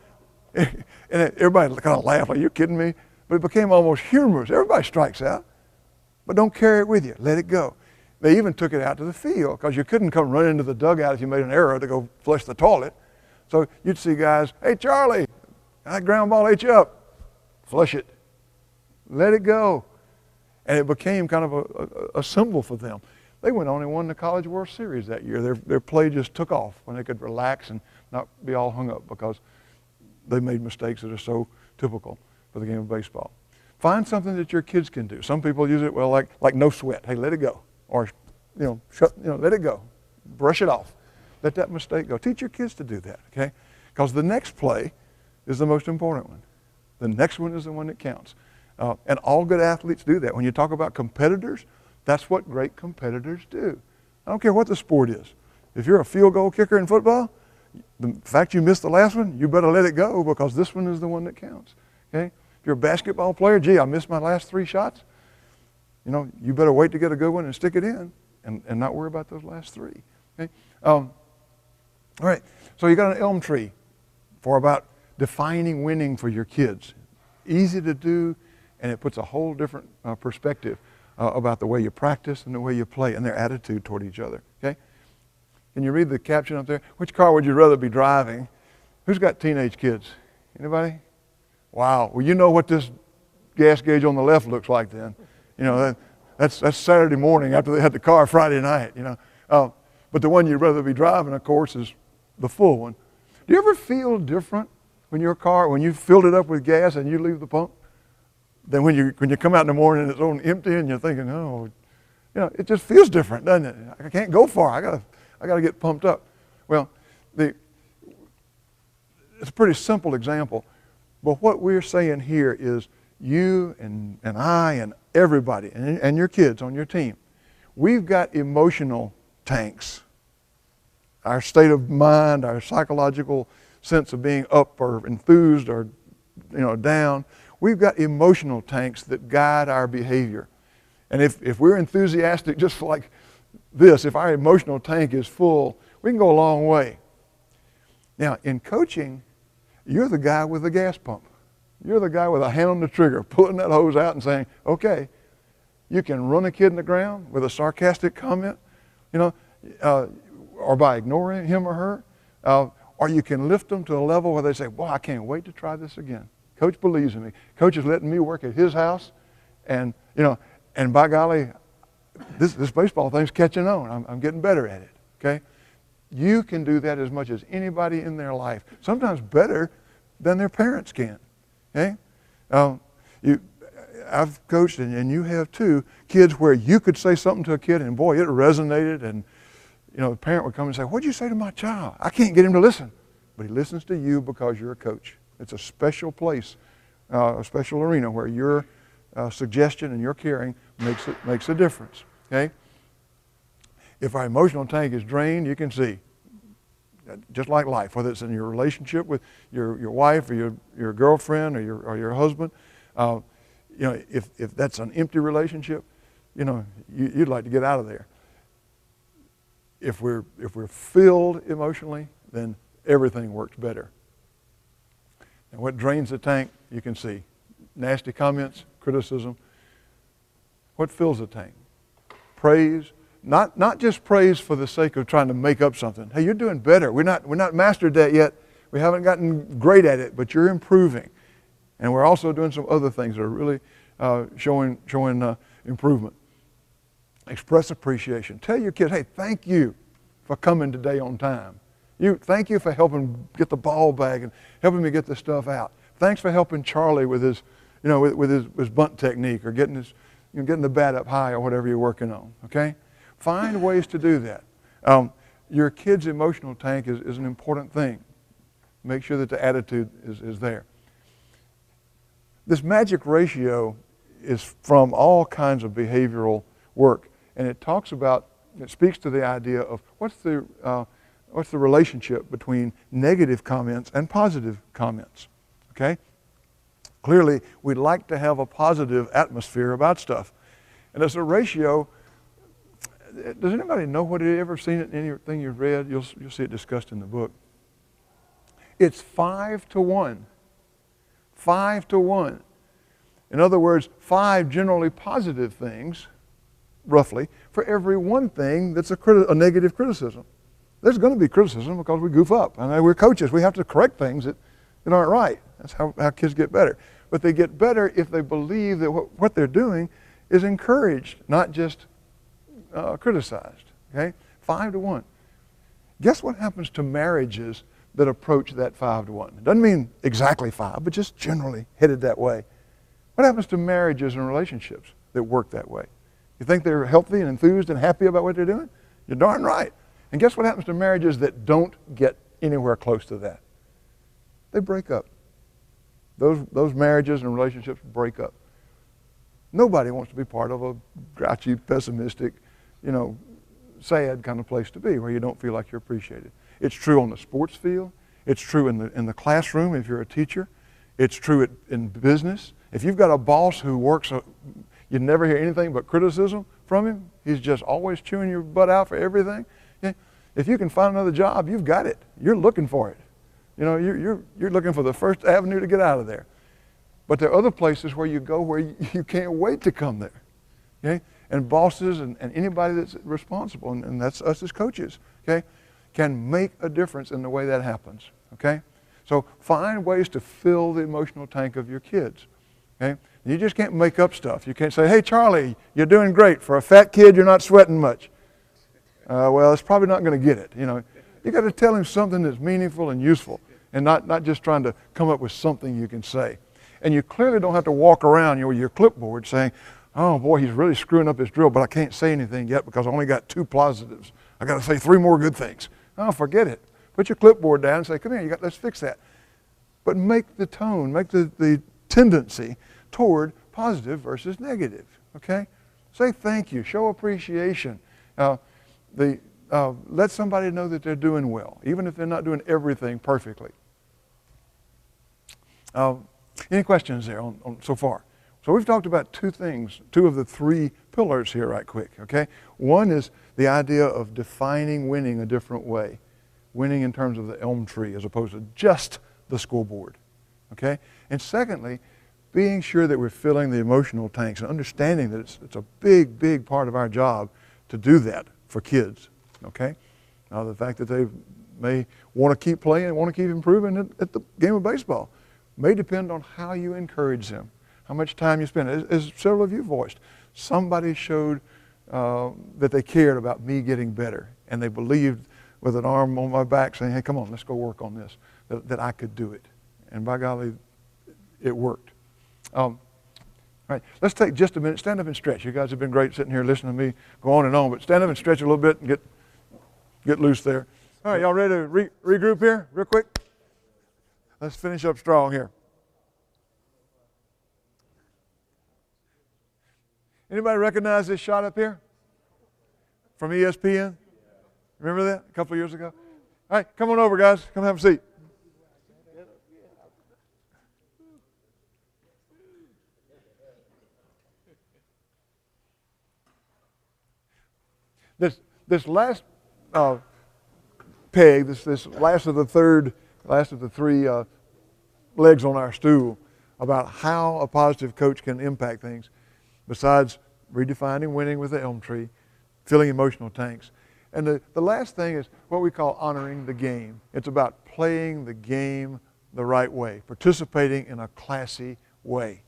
S3: And everybody kind of laughed, like, you're kidding me? But it became almost humorous. Everybody strikes out, but don't carry it with you. Let it go. They even took it out to the field because you couldn't come running into the dugout if you made an error to go flush the toilet. So you'd see guys, hey, Charlie, that ground ball ate you up. Flush it. Let it go. And it became kind of a symbol for them. They went on and won the College World Series that year. Their play just took off when they could relax and not be all hung up because they made mistakes that are so typical for the game of baseball. Find something that your kids can do. Some people use it, well, like no sweat. Hey, let it go. Or, let it go. Brush it off. Let that mistake go. Teach your kids to do that, okay? Because the next play is the most important one. The next one is the one that counts. And all good athletes do that. When you talk about competitors, that's what great competitors do. I don't care what the sport is. If you're a field goal kicker in football, the fact you missed the last one, you better let it go because this one is the one that counts, okay? If you're a basketball player, gee, I missed my last 3 shots. You better wait to get a good one and stick it in and not worry about those last 3, okay? All right, so you got an elm tree for about defining winning for your kids. Easy to do, and it puts a whole different perspective about the way you practice and the way you play and their attitude toward each other, okay? Can you read the caption up there? Which car would you rather be driving? Who's got teenage kids? Anybody? Wow, well, you know what this gas gauge on the left looks like then. That's Saturday morning after they had the car Friday night, you know. But the one you'd rather be driving, of course, is the full one. Do you ever feel different when you filled it up with gas and you leave the pump, than when you come out in the morning and it's on empty and you're thinking, oh, you know, it just feels different, doesn't it? I can't go far. I gotta get pumped up. Well, it's a pretty simple example, but what we're saying here is you and I and everybody and your kids on your team, we've got emotional tanks. Our state of mind, our psychological sense of being up or enthused or, you know, down. We've got emotional tanks that guide our behavior. And if we're enthusiastic just like this, if our emotional tank is full, we can go a long way. Now, in coaching, you're the guy with the gas pump. You're the guy with a hand on the trigger, pulling that hose out and saying, okay, you can run a kid in the ground with a sarcastic comment, you know, or by ignoring him or her, or you can lift them to a level where they say, boy, I can't wait to try this again. Coach believes in me. Coach is letting me work at his house, and, you know, and by golly, this baseball thing's catching on. I'm getting better at it, okay? You can do that as much as anybody in their life, sometimes better than their parents can, okay? I've coached, and you have too, kids where you could say something to a kid and boy, it resonated, and you know, the parent would come and say, what'd you say to my child? I can't get him to listen. But he listens to you because you're a coach. It's a special place, a special arena where your suggestion and your caring makes a difference, okay? If our emotional tank is drained, you can see, just like life, whether it's in your relationship with your wife or your girlfriend or your husband, you know, if that's an empty relationship, you know, you'd like to get out of there. If we're filled emotionally, then everything works better. And what drains the tank, you can see. Nasty comments, criticism. What fills the tank? Praise. Not just praise for the sake of trying to make up something. Hey, you're doing better. We're not mastered that yet. We haven't gotten great at it, but you're improving. And we're also doing some other things that are really showing improvement. Express appreciation. Tell your kids, hey, thank you for coming today on time. Thank you for helping get the ball bag and helping me get the stuff out. Thanks for helping Charlie with his, you know, with his bunt technique or getting the bat up high or whatever you're working on. Okay, find ways to do that. Your kid's emotional tank is an important thing. Make sure that the attitude is there. This magic ratio is from all kinds of behavioral work. And it speaks to the idea of what's the relationship between negative comments and positive comments, okay? Clearly, we'd like to have a positive atmosphere about stuff. And as a ratio, does anybody know what it ever seen it in anything you've read? You'll see it discussed in the book. It's 5 to 1. 5 to 1. In other words, 5 generally positive things, roughly, for every one thing that's a negative criticism. There's going to be criticism because we goof up. I mean, we're coaches. We have to correct things that aren't right. That's how kids get better. But they get better if they believe that what they're doing is encouraged, not just criticized. Okay? 5 to 1. Guess what happens to marriages that approach that 5 to 1? It doesn't mean exactly 5, but just generally headed that way. What happens to marriages and relationships that work that way? You think they're healthy and enthused and happy about what they're doing? You're darn right. And guess what happens to marriages that don't get anywhere close to that? They break up. Those marriages and relationships break up. Nobody wants to be part of a grouchy, pessimistic, you know, sad kind of place to be where you don't feel like you're appreciated. It's true on the sports field. It's true in the classroom if you're a teacher. It's true in business. If you've got a boss who works, you never hear anything but criticism from him. He's just always chewing your butt out for everything. Yeah. If you can find another job, you've got it. You're looking for it. You know, you're looking for the first avenue to get out of there. But there are other places where you go where you can't wait to come there. Okay? And bosses and anybody that's responsible, and that's us as coaches, okay, can make a difference in the way that happens. Okay? So find ways to fill the emotional tank of your kids. Okay? You just can't make up stuff. You can't say, hey, Charlie, you're doing great. For a fat kid, you're not sweating much. Well, it's probably not going to get it. You know, you got to tell him something that's meaningful and useful, and not just trying to come up with something you can say. And you clearly don't have to walk around with your clipboard saying, oh boy, he's really screwing up his drill, but I can't say anything yet because I only got 2 positives. I got to say 3 more good things. Oh, forget it. Put your clipboard down and say, come here, let's fix that. But make the tone, make the tendency toward positive versus negative, okay? Say thank you, show appreciation. Let somebody know that they're doing well, even if they're not doing everything perfectly. Any questions there on so far? So we've talked about 2 things, 2 of the 3 pillars here right quick, okay? One is the idea of defining winning a different way. Winning in terms of the elm tree as opposed to just the scoreboard, okay? And secondly, being sure that we're filling the emotional tanks and understanding that it's a big, big part of our job to do that for kids, okay? The fact that they may want to keep playing and want to keep improving at the game of baseball may depend on how you encourage them, how much time you spend. As several of you voiced, somebody showed that they cared about me getting better, and they believed with an arm on my back saying, hey, come on, let's go work on this, that I could do it. And by golly, it worked. All right, let's take just a minute, stand up and stretch. You guys have been great sitting here listening to me go on and on, but stand up and stretch a little bit and get loose there. All right, y'all ready to regroup here real quick? Let's finish up strong here. Anybody recognize this shot up here from ESPN? Remember that a couple of years ago? All right, come on over, guys. Come have a seat. This last peg, this last of the 3 legs on our stool about how a positive coach can impact things, besides redefining winning with the elm tree, filling emotional tanks. And the last thing is what we call honoring the game. It's about playing the game the right way, participating in a classy way.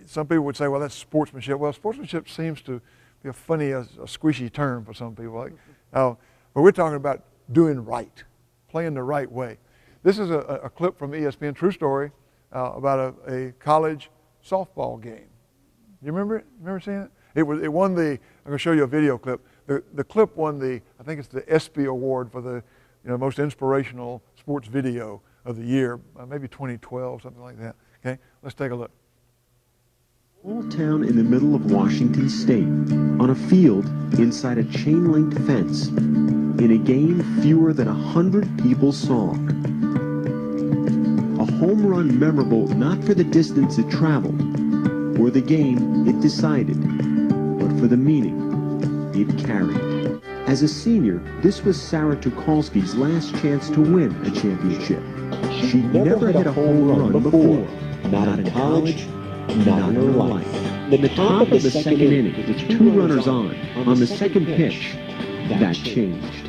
S3: Some people would say, well, that's sportsmanship. Well, sportsmanship seems to be a funny, a squishy term for some people. But we're talking about doing right, playing the right way. This is a clip from ESPN, true story, about a college softball game. You remember it? Remember seeing it? It won the, I'm going to show you a video clip. The clip won I think it's the ESPY award for the most inspirational sports video of the year, maybe 2012, something like that. Okay, let's take a look.
S10: Small town in the middle of Washington State, on a field inside a chain-link fence, in a game fewer than 100 people saw. A home run memorable not for the distance it traveled, or the game it decided, but for the meaning it carried. As a senior, this was Sarah Tucholsky's last chance to win a championship. She'd never hit a home run before, not in college, not in her life. At the top of the second inning, with 2 runners on the second pitch, that changed.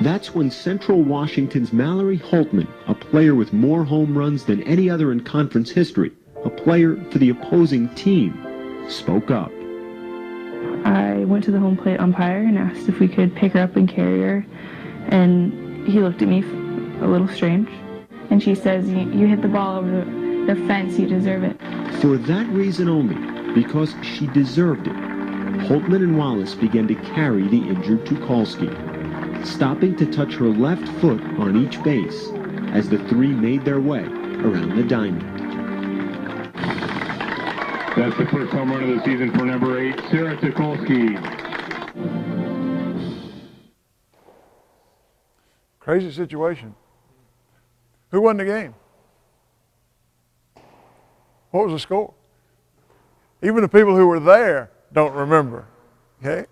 S10: That's when Central Washington's Mallory Holtman, a player with more home runs than any other in conference history, a player for the opposing team, spoke up.
S11: I went to the home plate umpire and asked if we could pick her up and carry her, and he looked at me a little strange. And she says, you hit the ball over the fence, you deserve it.
S10: For that reason only, because she deserved it, Holtman and Wallace began to carry the injured Tucholsky, stopping to touch her left foot on each base as the 3 made their way around the diamond.
S12: That's the first home run of the season for number 8, Sarah Tucholsky.
S3: Crazy situation. Who won the game? What was the score? Even the people who were there don't remember. Okay?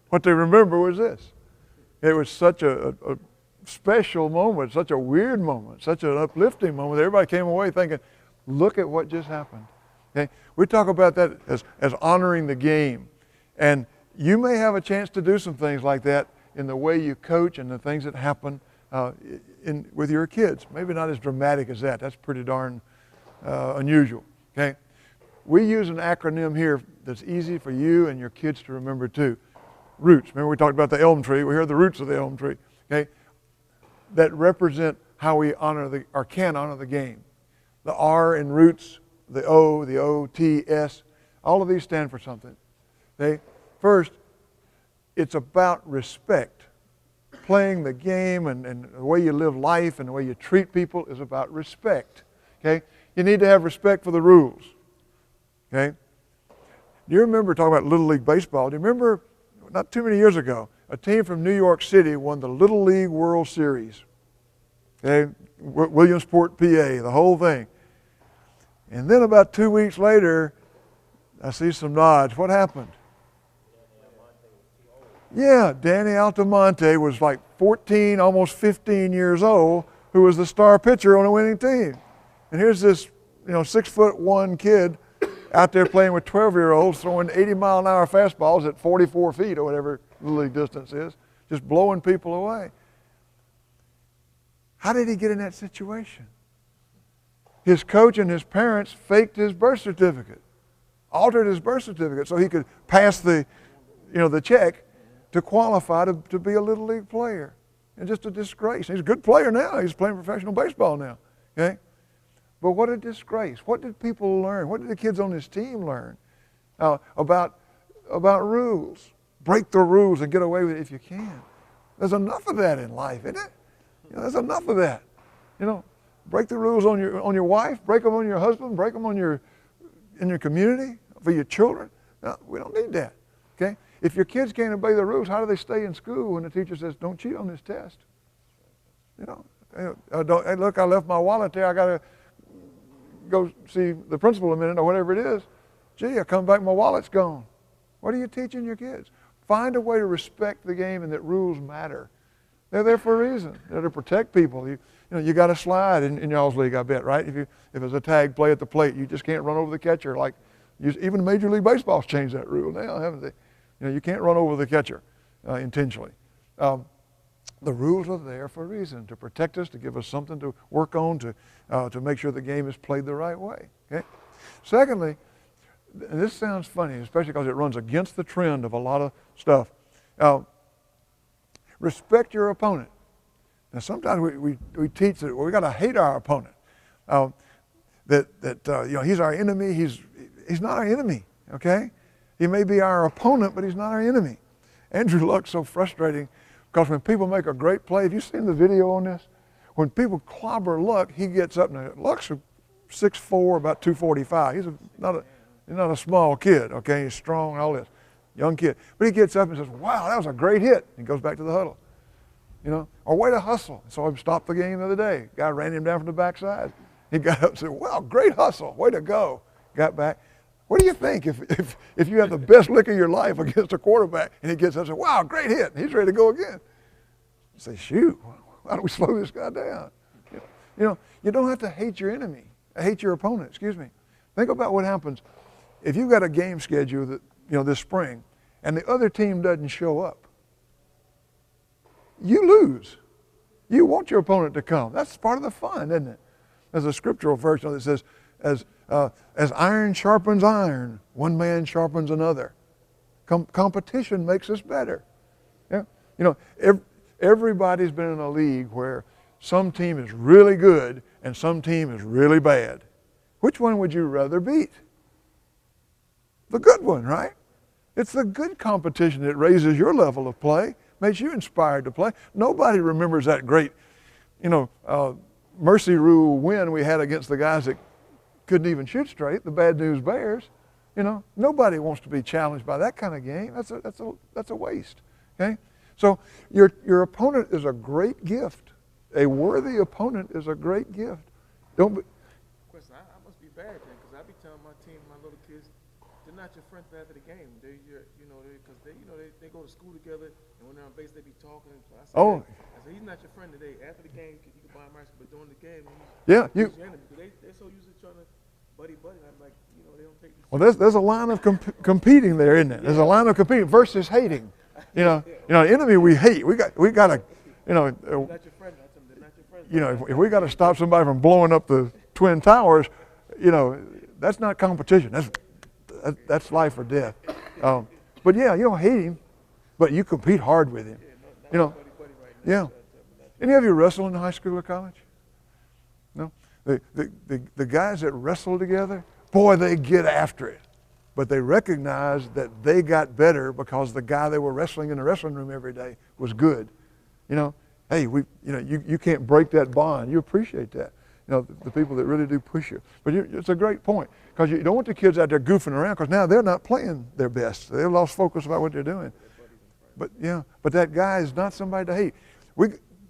S3: What they remember was this. It was such a special moment, such a weird moment, such an uplifting moment. Everybody came away thinking, look at what just happened. Okay? We talk about that as honoring the game. And you may have a chance to do some things like that in the way you coach and the things that happen with your kids. Maybe not as dramatic as that. That's pretty darn unusual. Okay? We use an acronym here that's easy for you and your kids to remember too. Roots. Remember we talked about the elm tree. We heard the roots of the elm tree. Okay? That represent how we honor or can honor the game. The R in roots, the O, the O, T, S, all of these stand for something. Okay? First, it's about respect. Playing the game and the way you live life and the way you treat people is about respect. Okay? You need to have respect for the rules. Okay? Do you remember talking about Little League Baseball? Do you remember not too many years ago, a team from New York City won the Little League World Series. Okay? Williamsport, PA, the whole thing. And then about 2 weeks later, I see some nods. What happened? Yeah, Danny Altamonte was like 14, almost 15 years old, who was the star pitcher on a winning team. And here's this, 6'1" kid out there playing with 12-year-olds, throwing 80-mile-an-hour fastballs at 44 feet or whatever the league distance is, just blowing people away. How did he get in that situation? His coach and his parents faked his birth certificate, altered his birth certificate so he could pass the check to qualify to be a Little League player. And just a disgrace. He's a good player now. He's playing professional baseball now. Okay? But what a disgrace. What did people learn? What did the kids on this team learn about rules? Break the rules and get away with it if you can. There's enough of that in life, isn't it? There's enough of that. Break the rules on your wife, break them on your husband, break them in your community, for your children. No, we don't need that. Okay? If your kids can't obey the rules, how do they stay in school when the teacher says, don't cheat on this test? Hey, look, I left my wallet there. I got to go see the principal a minute or whatever it is. Gee, I come back, my wallet's gone. What are you teaching your kids? Find a way to respect the game and that rules matter. They're there for a reason. They're to protect people. You got to slide in y'all's league, I bet, right? If it's a tag play at the plate, you just can't run over the catcher. Even Major League Baseball's changed that rule now, haven't they? You can't run over the catcher intentionally. The rules are there for a reason, to protect us, to give us something to work on, to make sure the game is played the right way. Okay? Secondly, and this sounds funny, especially because it runs against the trend of a lot of stuff. Respect your opponent. Now sometimes we teach that we got to hate our opponent. He's our enemy. He's not our enemy. Okay? He may be our opponent, but he's not our enemy. Andrew Luck's so frustrating because when people make a great play, have you seen the video on this? When people clobber Luck, he gets up. Now, Luck's 6'4", about 245. He's not a small kid, okay? He's strong and all this. Young kid. But he gets up and says, wow, that was a great hit. And goes back to the huddle. Or way to hustle. So I stopped the game the other day. Guy ran him down from the backside. He got up and said, wow, great hustle. Way to go. Got back. What do you think if you have the best lick of your life against a quarterback and he gets up and says, wow, great hit, and he's ready to go again? You say, shoot, why don't we slow this guy down? You don't have to hate your enemy, hate your opponent, excuse me. Think about what happens if you've got a game schedule that, this spring and the other team doesn't show up. You lose. You want your opponent to come. That's part of the fun, isn't it? There's a scriptural verse that says, as iron sharpens iron, one man sharpens another. Competition makes us better. Yeah? Everybody's been in a league where some team is really good and some team is really bad. Which one would you rather beat? The good one, right? It's the good competition that raises your level of play, makes you inspired to play. Nobody remembers that great, mercy rule win we had against the guys that couldn't even shoot straight, the Bad News Bears. Nobody wants to be challenged by that kind of game. That's a waste. Okay? So your opponent is a great gift. A worthy opponent is a great gift. Don't be.
S5: Question, I must be bad then, because I've keep telling my team, my little kids, they're not your friends after the game. They're your, because they go to school together, and when they're on base, they be talking. So I said, he's not your friend today. After the game, you can buy him ice, but during the game, he's your enemy. They're so used to trying to buddy. And I'm like, they don't take this.
S3: Well, there's a line of competing there, isn't there? There's a line of competing versus hating. Enemy we hate. We got to,
S5: They're not your friend. They're not your friend.
S3: If we got to stop somebody from blowing up the Twin Towers, that's not competition. That's life or death. But yeah, you don't hate him, but you compete hard with him. Yeah. Any of you wrestle in high school or college? No. The guys that wrestle together, boy, they get after it. But they recognize that they got better because the guy they were wrestling in the wrestling room every day was good. Hey, you can't break that bond. You appreciate that. The people that really do push you. But it's a great point, because you don't want the kids out there goofing around, because now they're not playing their best. They've lost focus about what they're doing. But that guy is not somebody to hate.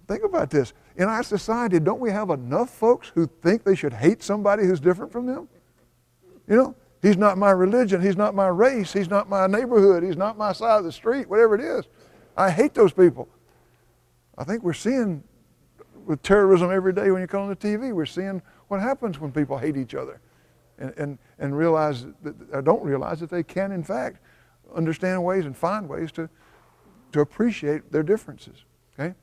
S3: Think about this. In our society, don't we have enough folks who think they should hate somebody who's different from them? He's not my religion, he's not my race, he's not my neighborhood, he's not my side of the street, whatever it is. I hate those people. I think we're seeing with terrorism every day when you come on the TV, we're seeing what happens when people hate each other and realize or don't realize that they can, in fact, understand ways and find ways to appreciate their differences. Okay?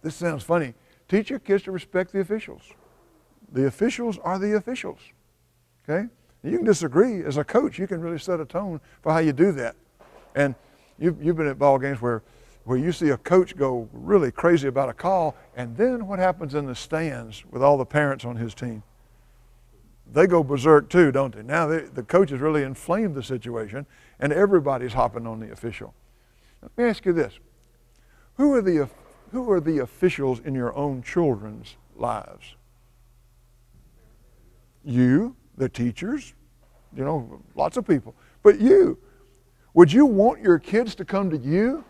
S3: This sounds funny. Teach your kids to respect the officials. The officials are the officials. Okay? You can disagree. As a coach, you can really set a tone for how you do that. And you've been at ball games where you see a coach go really crazy about a call, and then what happens in the stands with all the parents on his team? They go berserk too, don't they? Now the coach has really inflamed the situation, and everybody's hopping on the official. Let me ask you this. Who are the officials in your own children's lives? You, the teachers, lots of people. But you, would you want your kids to come to you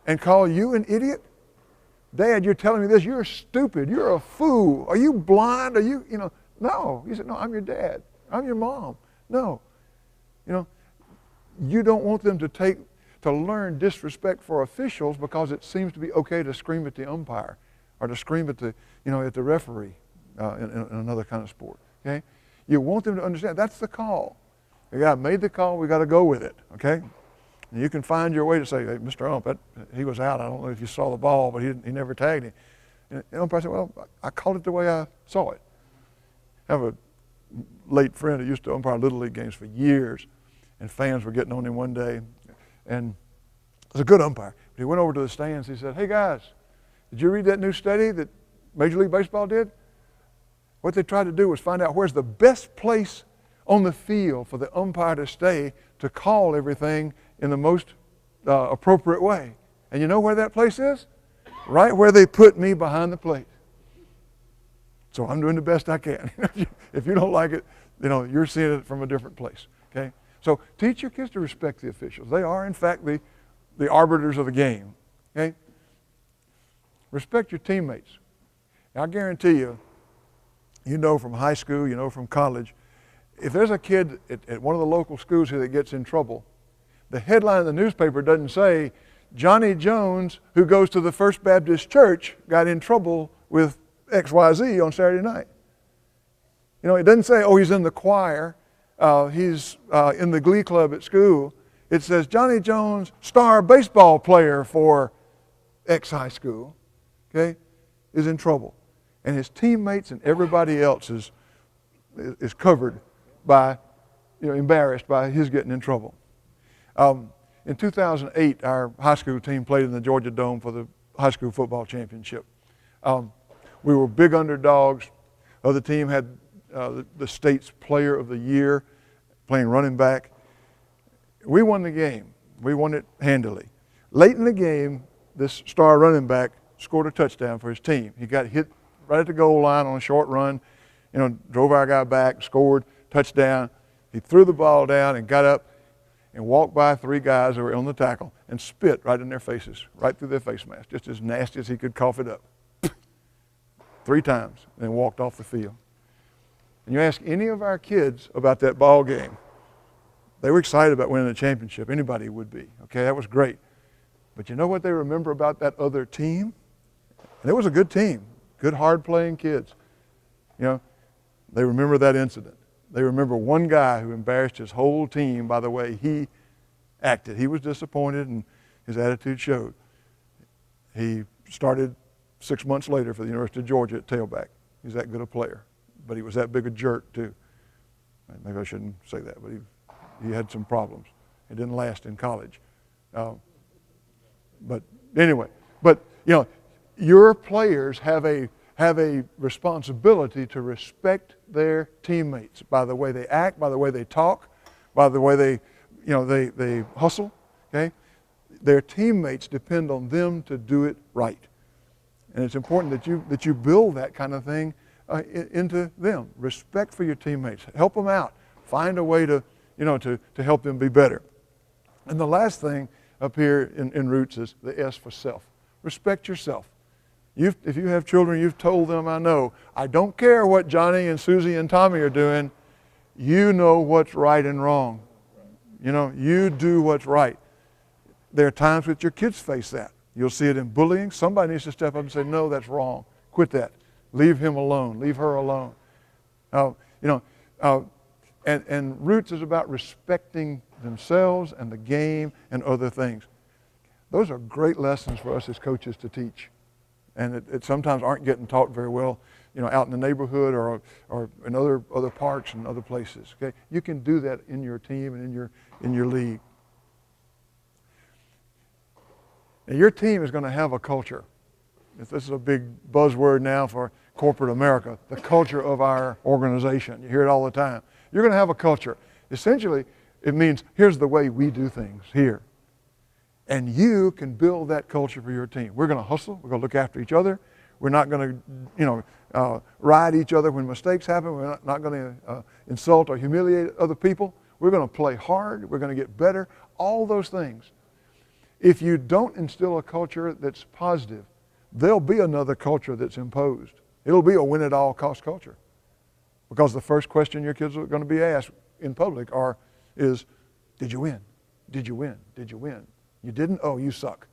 S3: and call you an idiot? Dad, you're telling me this, you're stupid, you're a fool, are you blind, no. You said, no, I'm your dad, I'm your mom. No. You don't want them to learn disrespect for officials because it seems to be okay to scream at the umpire or to scream at the referee in another kind of sport. Okay? You want them to understand that's the call. The guy made the call, we got to go with it. Okay? And you can find your way to say, hey, Mr. Ump, he was out. I don't know if you saw the ball, but he never tagged him. And the umpire said, well, I called it the way I saw it. I have a late friend that used to umpire Little League games for years, and fans were getting on him one day, and he was a good umpire. But he went over to the stands. He said, hey, guys, did you read that new study that Major League Baseball did? What they tried to do was find out where's the best place on the field for the umpire to stay to call everything in the most appropriate way. And you know where that place is? Right where they put me behind the plate. So I'm doing the best I can. If you don't like it, you're seeing it from a different place. Okay? So teach your kids to respect the officials. They are, in fact, the arbiters of the game. Okay? Respect your teammates. Now, I guarantee you, from high school, from college, if there's a kid at one of the local schools here that gets in trouble, the headline in the newspaper doesn't say, Johnny Jones, who goes to the First Baptist Church, got in trouble with XYZ on Saturday night. It doesn't say, oh, he's in the choir, he's in the glee club at school. It says, Johnny Jones, star baseball player for X high school, okay, is in trouble. And his teammates and everybody else is covered by, embarrassed by his getting in trouble. In 2008, our high school team played in the Georgia Dome for the high school football championship. We were big underdogs. The other team had the state's player of the year playing running back. We won the game. We won it handily. Late in the game, this star running back scored a touchdown for his team. He got hit right at the goal line on a short run, drove our guy back, scored, touchdown. He threw the ball down and got up and walked by three guys who were on the tackle and spit right in their faces, right through their face mask, just as nasty as he could cough it up. 3 times, and then walked off the field. And you ask any of our kids about that ball game, they were excited about winning the championship. Anybody would be. Okay, that was great. But you know what they remember about that other team? And it was a good team, good hard-playing kids. You know, they remember that incident. They remember one guy who embarrassed his whole team by the way he acted. He was disappointed and his attitude showed. He started 6 months later for the University of Georgia at tailback. He's that good a player, but he was that big a jerk too. Maybe I shouldn't say that, but he had some problems. It didn't last in college. But anyway, but you know, your players have a responsibility to respect their teammates by the way they act, by the way they talk, by the way they hustle. Okay, their teammates depend on them to do it right, and it's important that you build that kind of thing into them. Respect for your teammates, help them out, find a way to help them be better. And the last thing up here in Roots is the S for self. Respect yourself. If you have children, you've told them, I know, I don't care what Johnny and Susie and Tommy are doing. You know what's right and wrong. You know, you do what's right. There are times that your kids face that. You'll see it in bullying. Somebody needs to step up and say, no, that's wrong. Quit that. Leave him alone. Leave her alone. And Roots is about respecting themselves and the game and other things. Those are great lessons for us as coaches to teach. And it sometimes aren't getting taught very well, out in the neighborhood or in other parks and other places. Okay, you can do that in your team and in your league. Now, your team is going to have a culture. This is a big buzzword now for corporate America, the culture of our organization. You hear it all the time. You're going to have a culture. Essentially, it means here's the way we do things here. And you can build that culture for your team. We're going to hustle. We're going to look after each other. We're not going to, ride each other when mistakes happen. We're not going to insult or humiliate other people. We're going to play hard. We're going to get better. All those things. If you don't instill a culture that's positive, there'll be another culture that's imposed. It'll be a win-at-all-cost culture. Because the first question your kids are going to be asked in public is, did you win? Did you win? Did you win? You didn't? Oh, you suck.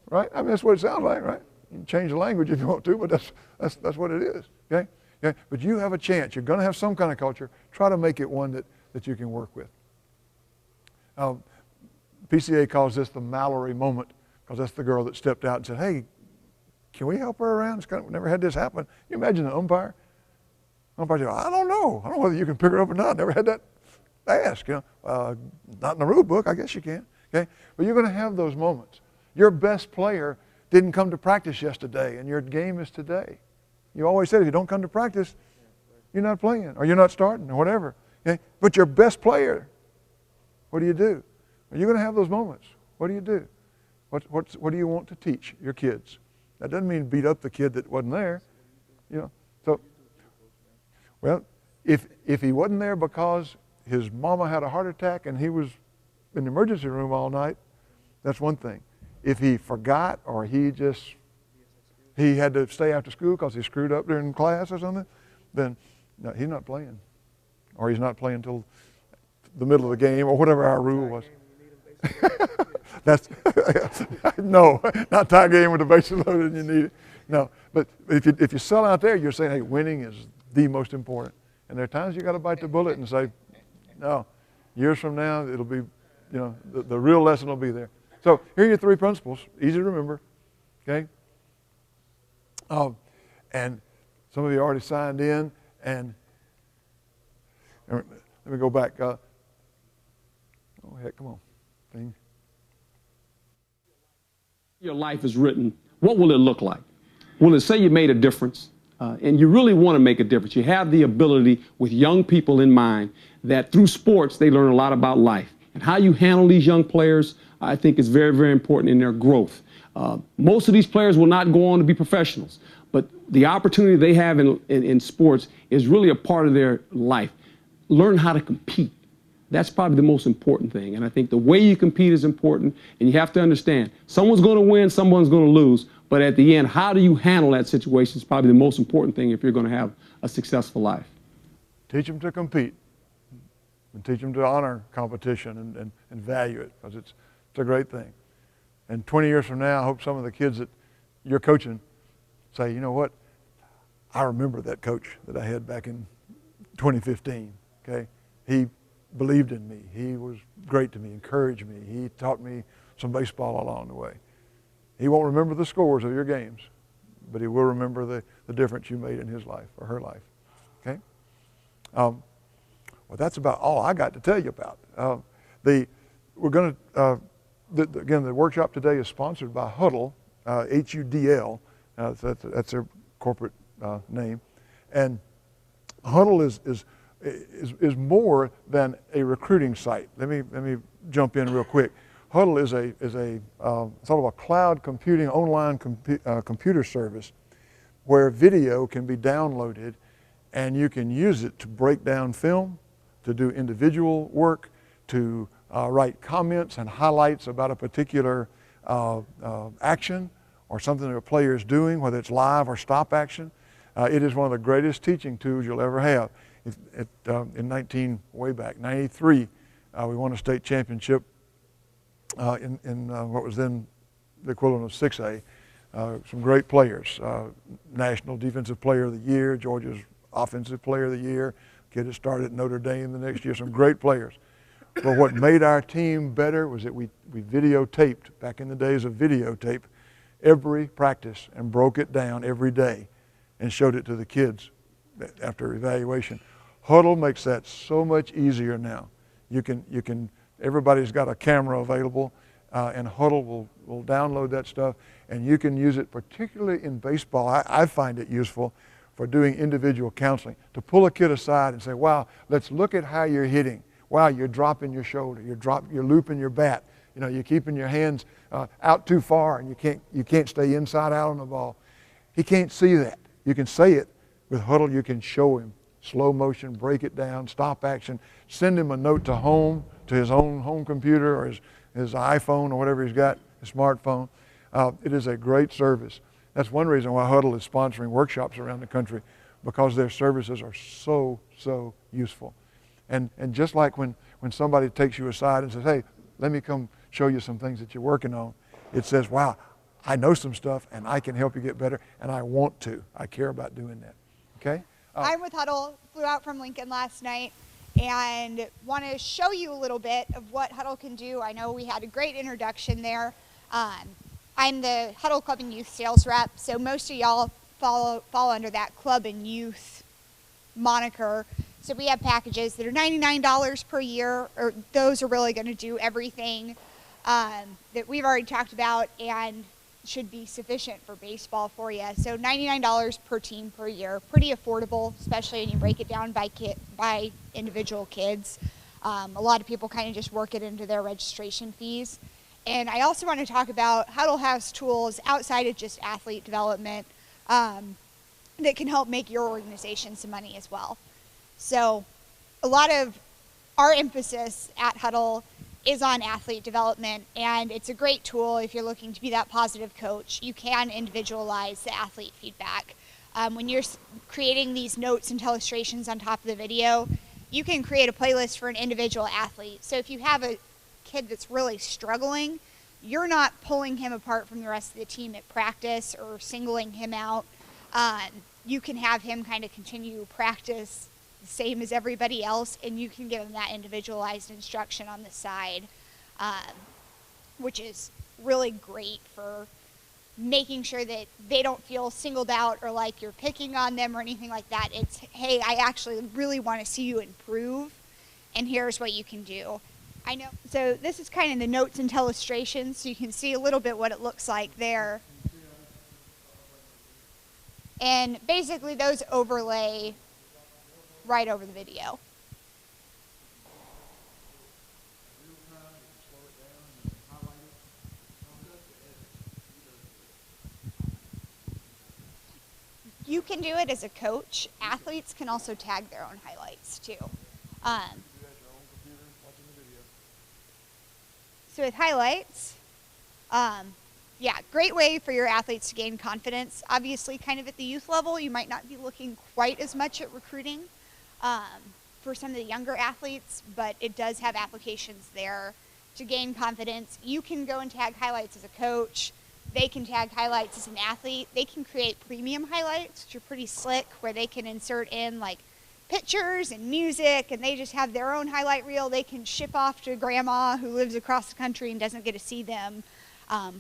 S3: Right? I mean, that's what it sounds like, right? You can change the language if you want to, but that's what it is. Okay? But you have a chance. You're going to have some kind of culture. Try to make it one that you can work with. PCA calls this the Mallory moment, because that's the girl that stepped out and said, hey, can we help her around? We've never had this happen. Can you imagine the umpire? Umpire said, I don't know. I don't know whether you can pick her up or not. Never had that ask. Not in the rule book. I guess you can. Okay? But you're going to have those moments. Your best player didn't come to practice yesterday, and your game is today. You always said if you don't come to practice, you're not playing, or you're not starting, or whatever. Okay? But your best player, what do you do? You're going to have those moments. What do you do? What do you want to teach your kids? That doesn't mean beat up the kid that wasn't there. So, well, if he wasn't there because his mama had a heart attack and he was in the emergency room all night, that's one thing. If he forgot or he had to stay after school because he screwed up during class or something, then no, he's not playing. Or he's not playing until the middle of the game or whatever our rule was. That's no, not tie game with the bases loaded and you need it. No, but if you sell out there, you're saying, hey, winning is the most important. And there are times you got to bite the bullet and say, no, years from now, it'll be, the real lesson will be there. So here are your 3 principles, easy to remember, okay? And some of you already signed in, and let me go back. Oh, heck, come on. Thing.
S13: Your life is written, what will it look like? Will it say you made a difference? And you really want to make a difference. You have the ability with young people in mind that through sports, they learn a lot about life. And how you handle these young players, I think is very, very important in their growth. Most of these players will not go on to be professionals, but the opportunity they have in sports is really a part of their life. Learn how to compete. That's probably the most important thing. And I think the way you compete is important, and you have to understand, someone's going to win, someone's going to lose, but at the end, how do you handle that situation is probably the most important thing if you're going to have a successful life.
S3: Teach them to compete and teach them to honor competition and value it, because it's a great thing. And 20 years from now, I hope some of the kids that you're coaching say, you know what, I remember that coach that I had back in 2015, okay? He believed in me. He was great to me, encouraged me. He taught me some baseball along the way. He won't remember the scores of your games, but he will remember the difference you made in his life or her life, okay? Well, that's about all I got to tell you about. We're going to, again, the workshop today is sponsored by Huddle, H-U-D-L. That's their corporate name. And Huddle is more than a recruiting site. Let me jump in real quick. Huddle is a sort of a cloud computing, online computer service where video can be downloaded and you can use it to break down film, to do individual work, to write comments and highlights about a particular action or something that a player is doing, whether it's live or stop action. It is one of the greatest teaching tools you'll ever have. In way back, 93, we won a state championship in what was then the equivalent of 6A. Some great players, National Defensive Player of the Year, Georgia's Offensive Player of the Year, kid that started at Notre Dame the next year, some great players. But what made our team better was that we videotaped, back in the days of videotape, every practice and broke it down every day and showed it to the kids after evaluation. Huddle makes that so much easier now. Everybody's got a camera available, and Huddle will download that stuff, and you can use it particularly in baseball. I find it useful for doing individual counseling, to pull a kid aside and say, wow, let's look at how you're hitting. Wow, you're dropping your shoulder, you're looping your bat, you're keeping your hands out too far, and you can't stay inside out on the ball. He can't see that. You can say it. With Huddle, you can show him slow motion, break it down, stop action, send him a note to home, to his own home computer or his iPhone or whatever he's got, his smartphone. It is a great service. That's one reason why Huddle is sponsoring workshops around the country, because their services are so useful. And just like when somebody takes you aside and says, hey, let me come show you some things that you're working on, it says, wow, I know some stuff and I can help you get better, and I want to. I care about doing that. Okay?
S2: I'm with Huddle, flew out from Lincoln last night, and want to show you a little bit of what Huddle can do. I know we had a great introduction there. I'm the Huddle Club and Youth sales rep, so most of y'all fall under that club and youth moniker. So we have packages that are $99 per year, or those are really going to do everything that we've already talked about and should be sufficient for baseball for you. So $99 per team per year, pretty affordable, especially when you break it down by individual kids. A lot of people kind of just work it into their registration fees. And I also want to talk about Huddle has tools outside of just athlete development that can help make your organization some money as well. So a lot of our emphasis at Huddle is on athlete development, and it's a great tool if you're looking to be that positive coach. You can individualize the athlete feedback. When you're creating these notes and illustrations on top of the video, you can create a playlist for an individual athlete. So if you have a kid that's really struggling, you're not pulling him apart from the rest of the team at practice or singling him out. You can have him kind of continue practice the same as everybody else, and you can give them that individualized instruction on the side, which is really great for making sure that they don't feel singled out or like you're picking on them or anything like that. It's, hey, I actually really want to see you improve, and here's what you can do. I know. So this is kind of the notes and illustrations, so you can see a little bit what it looks like there. And basically those overlay right over the video. You can do it as a coach. Athletes can also tag their own highlights too. So with highlights, yeah, great way for your athletes to gain confidence. Obviously, kind of at the youth level, you might not be looking quite as much at recruiting, for some of the younger athletes, but it does have applications there to gain confidence. You can go and tag highlights as a coach. They can tag highlights as an athlete. They can create premium highlights, which are pretty slick, where they can insert in like pictures and music, and they just have their own highlight reel they can ship off to grandma who lives across the country and doesn't get to see them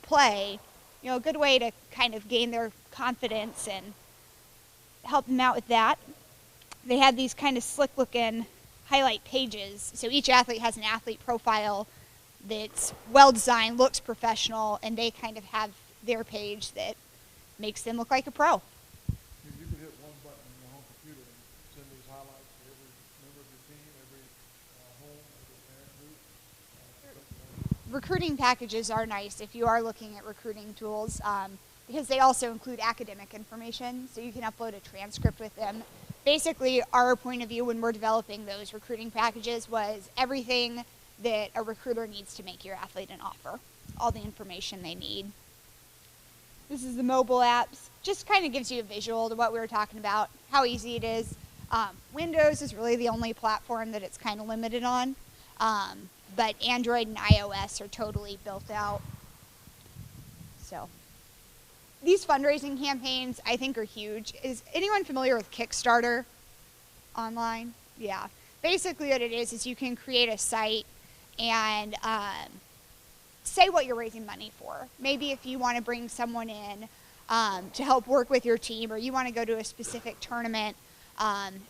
S2: play. You know, a good way to kind of gain their confidence and help them out with that. They have these kind of slick looking highlight pages. So each athlete has an athlete profile that's well designed, looks professional, and they kind of have their page that makes them look like a pro.
S3: You can hit one button on your home computer and send these highlights to every member of your team, every home, every parent group.
S2: Recruiting packages are nice if you are looking at recruiting tools, because they also include academic information, so you can upload a transcript with them. Basically, our point of view when we're developing those recruiting packages was everything that a recruiter needs to make your athlete an offer, all the information they need. This is the mobile apps. Just kind of gives you a visual to what we were talking about, how easy it is. Windows is really the only platform that it's kind of limited on, but Android and iOS are totally built out. So these fundraising campaigns I think are huge. Is anyone familiar with Kickstarter online? Yeah. Basically what it is you can create a site and say what you're raising money for. Maybe if you want to bring someone in to help work with your team, or you want to go to a specific tournament,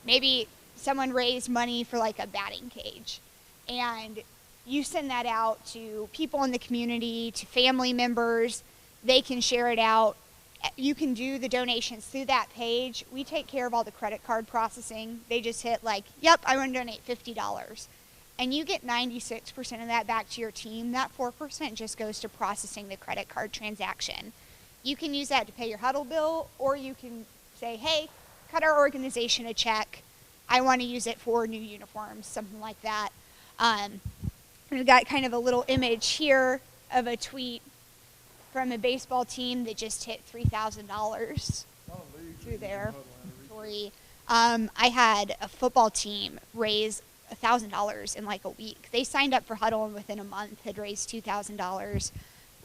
S2: maybe someone raised money for like a batting cage, and you send that out to people in the community, to family members. They can share it out. You can do the donations through that page. We take care of all the credit card processing. They just hit like, yep, I want to donate $50. And you get 96% of that back to your team. That 4% just goes to processing the credit card transaction. You can use that to pay your huddle bill, or you can say, hey, cut our organization a check. I want to use it for new uniforms, something like that. We've got kind of a little image here of a tweet from a baseball team that just hit $3,000 through their inventory. I had a football team raise $1,000 in like a week. They signed up for Huddle and within a month had raised $2,000.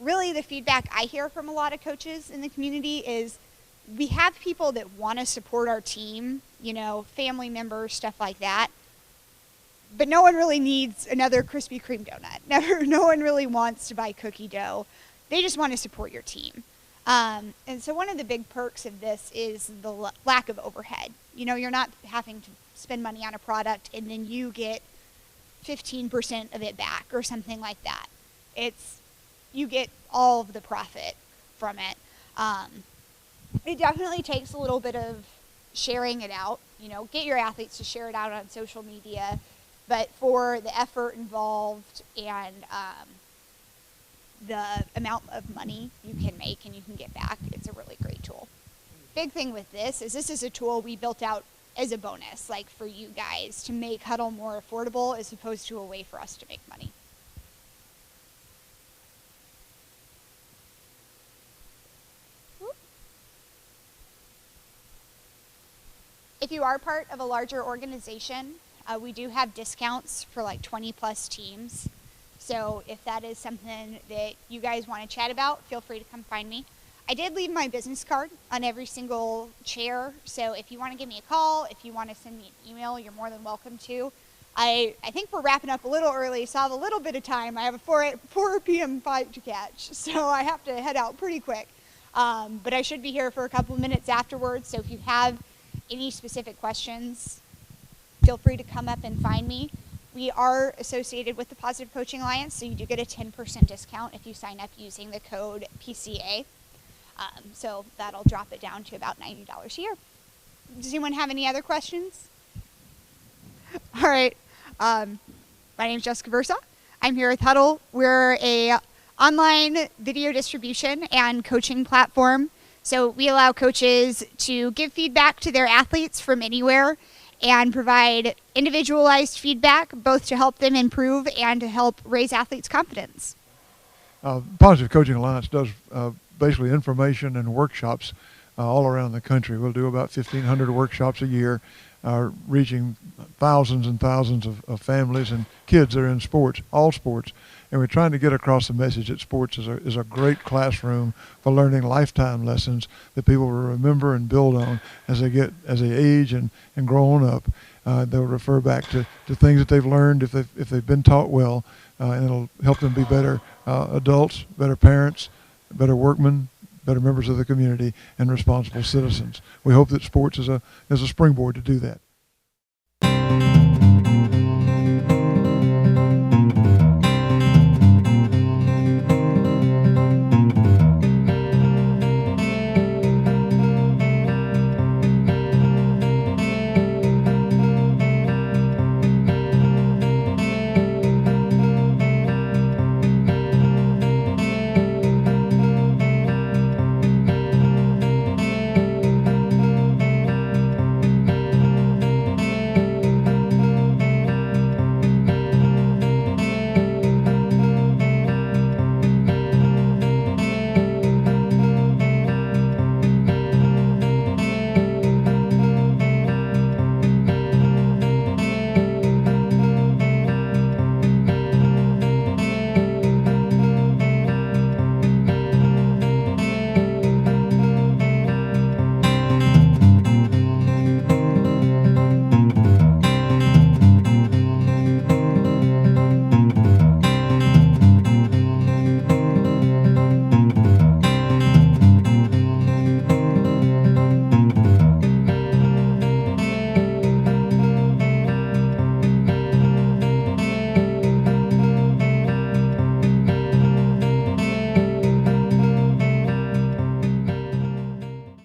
S2: Really, the feedback I hear from a lot of coaches in the community is we have people that want to support our team, you know, family members, stuff like that. But no one really needs another Krispy Kreme donut. No one really wants to buy cookie dough. They just want to support your team. And so one of the big perks of this is the lack of overhead. You know, you're not having to spend money on a product and then you get 15% of it back or something like that. You get all of the profit from it. It definitely takes a little bit of sharing it out. You know, get your athletes to share it out on social media. But for the effort involved and the amount of money you can make and you can get back, it's a really great tool. Big thing with this is a tool we built out as a bonus, like for you guys, to make Huddle more affordable as opposed to a way for us to make money. If you are part of a larger organization, we do have discounts for like 20 plus teams. So if that is something that you guys want to chat about, feel free to come find me. I did leave my business card on every single chair. So if you want to give me a call, if you want to send me an email, you're more than welcome to. I think we're wrapping up a little early, so I have a little bit of time. I have a 4 p.m. flight to catch, so I have to head out pretty quick. But I should be here for a couple of minutes afterwards. So if you have any specific questions, feel free to come up and find me. We are associated with the Positive Coaching Alliance, so you do get a 10% discount if you sign up using the code PCA. So that'll drop it down to about $90 a year. Does anyone have any other questions? All right. My name is Jessica Versa. I'm here with Huddle. We're a online video distribution and coaching platform. So we allow coaches to give feedback to their athletes from anywhere and provide individualized feedback, both to help them improve and to help raise athletes' confidence.
S3: Positive Coaching Alliance does basically information and workshops all around the country. We'll do about 1,500 workshops a year. reaching thousands and thousands of families and kids that are in sports, all sports. And we're trying to get across the message that sports is a great classroom for learning lifetime lessons that people will remember and build on as they age and grow on up. They'll refer back to things that they've learned if they've been taught well, and it'll help them be better adults, better parents, better workmen, better members of the community, and responsible citizens. We hope that sports is a springboard to do that.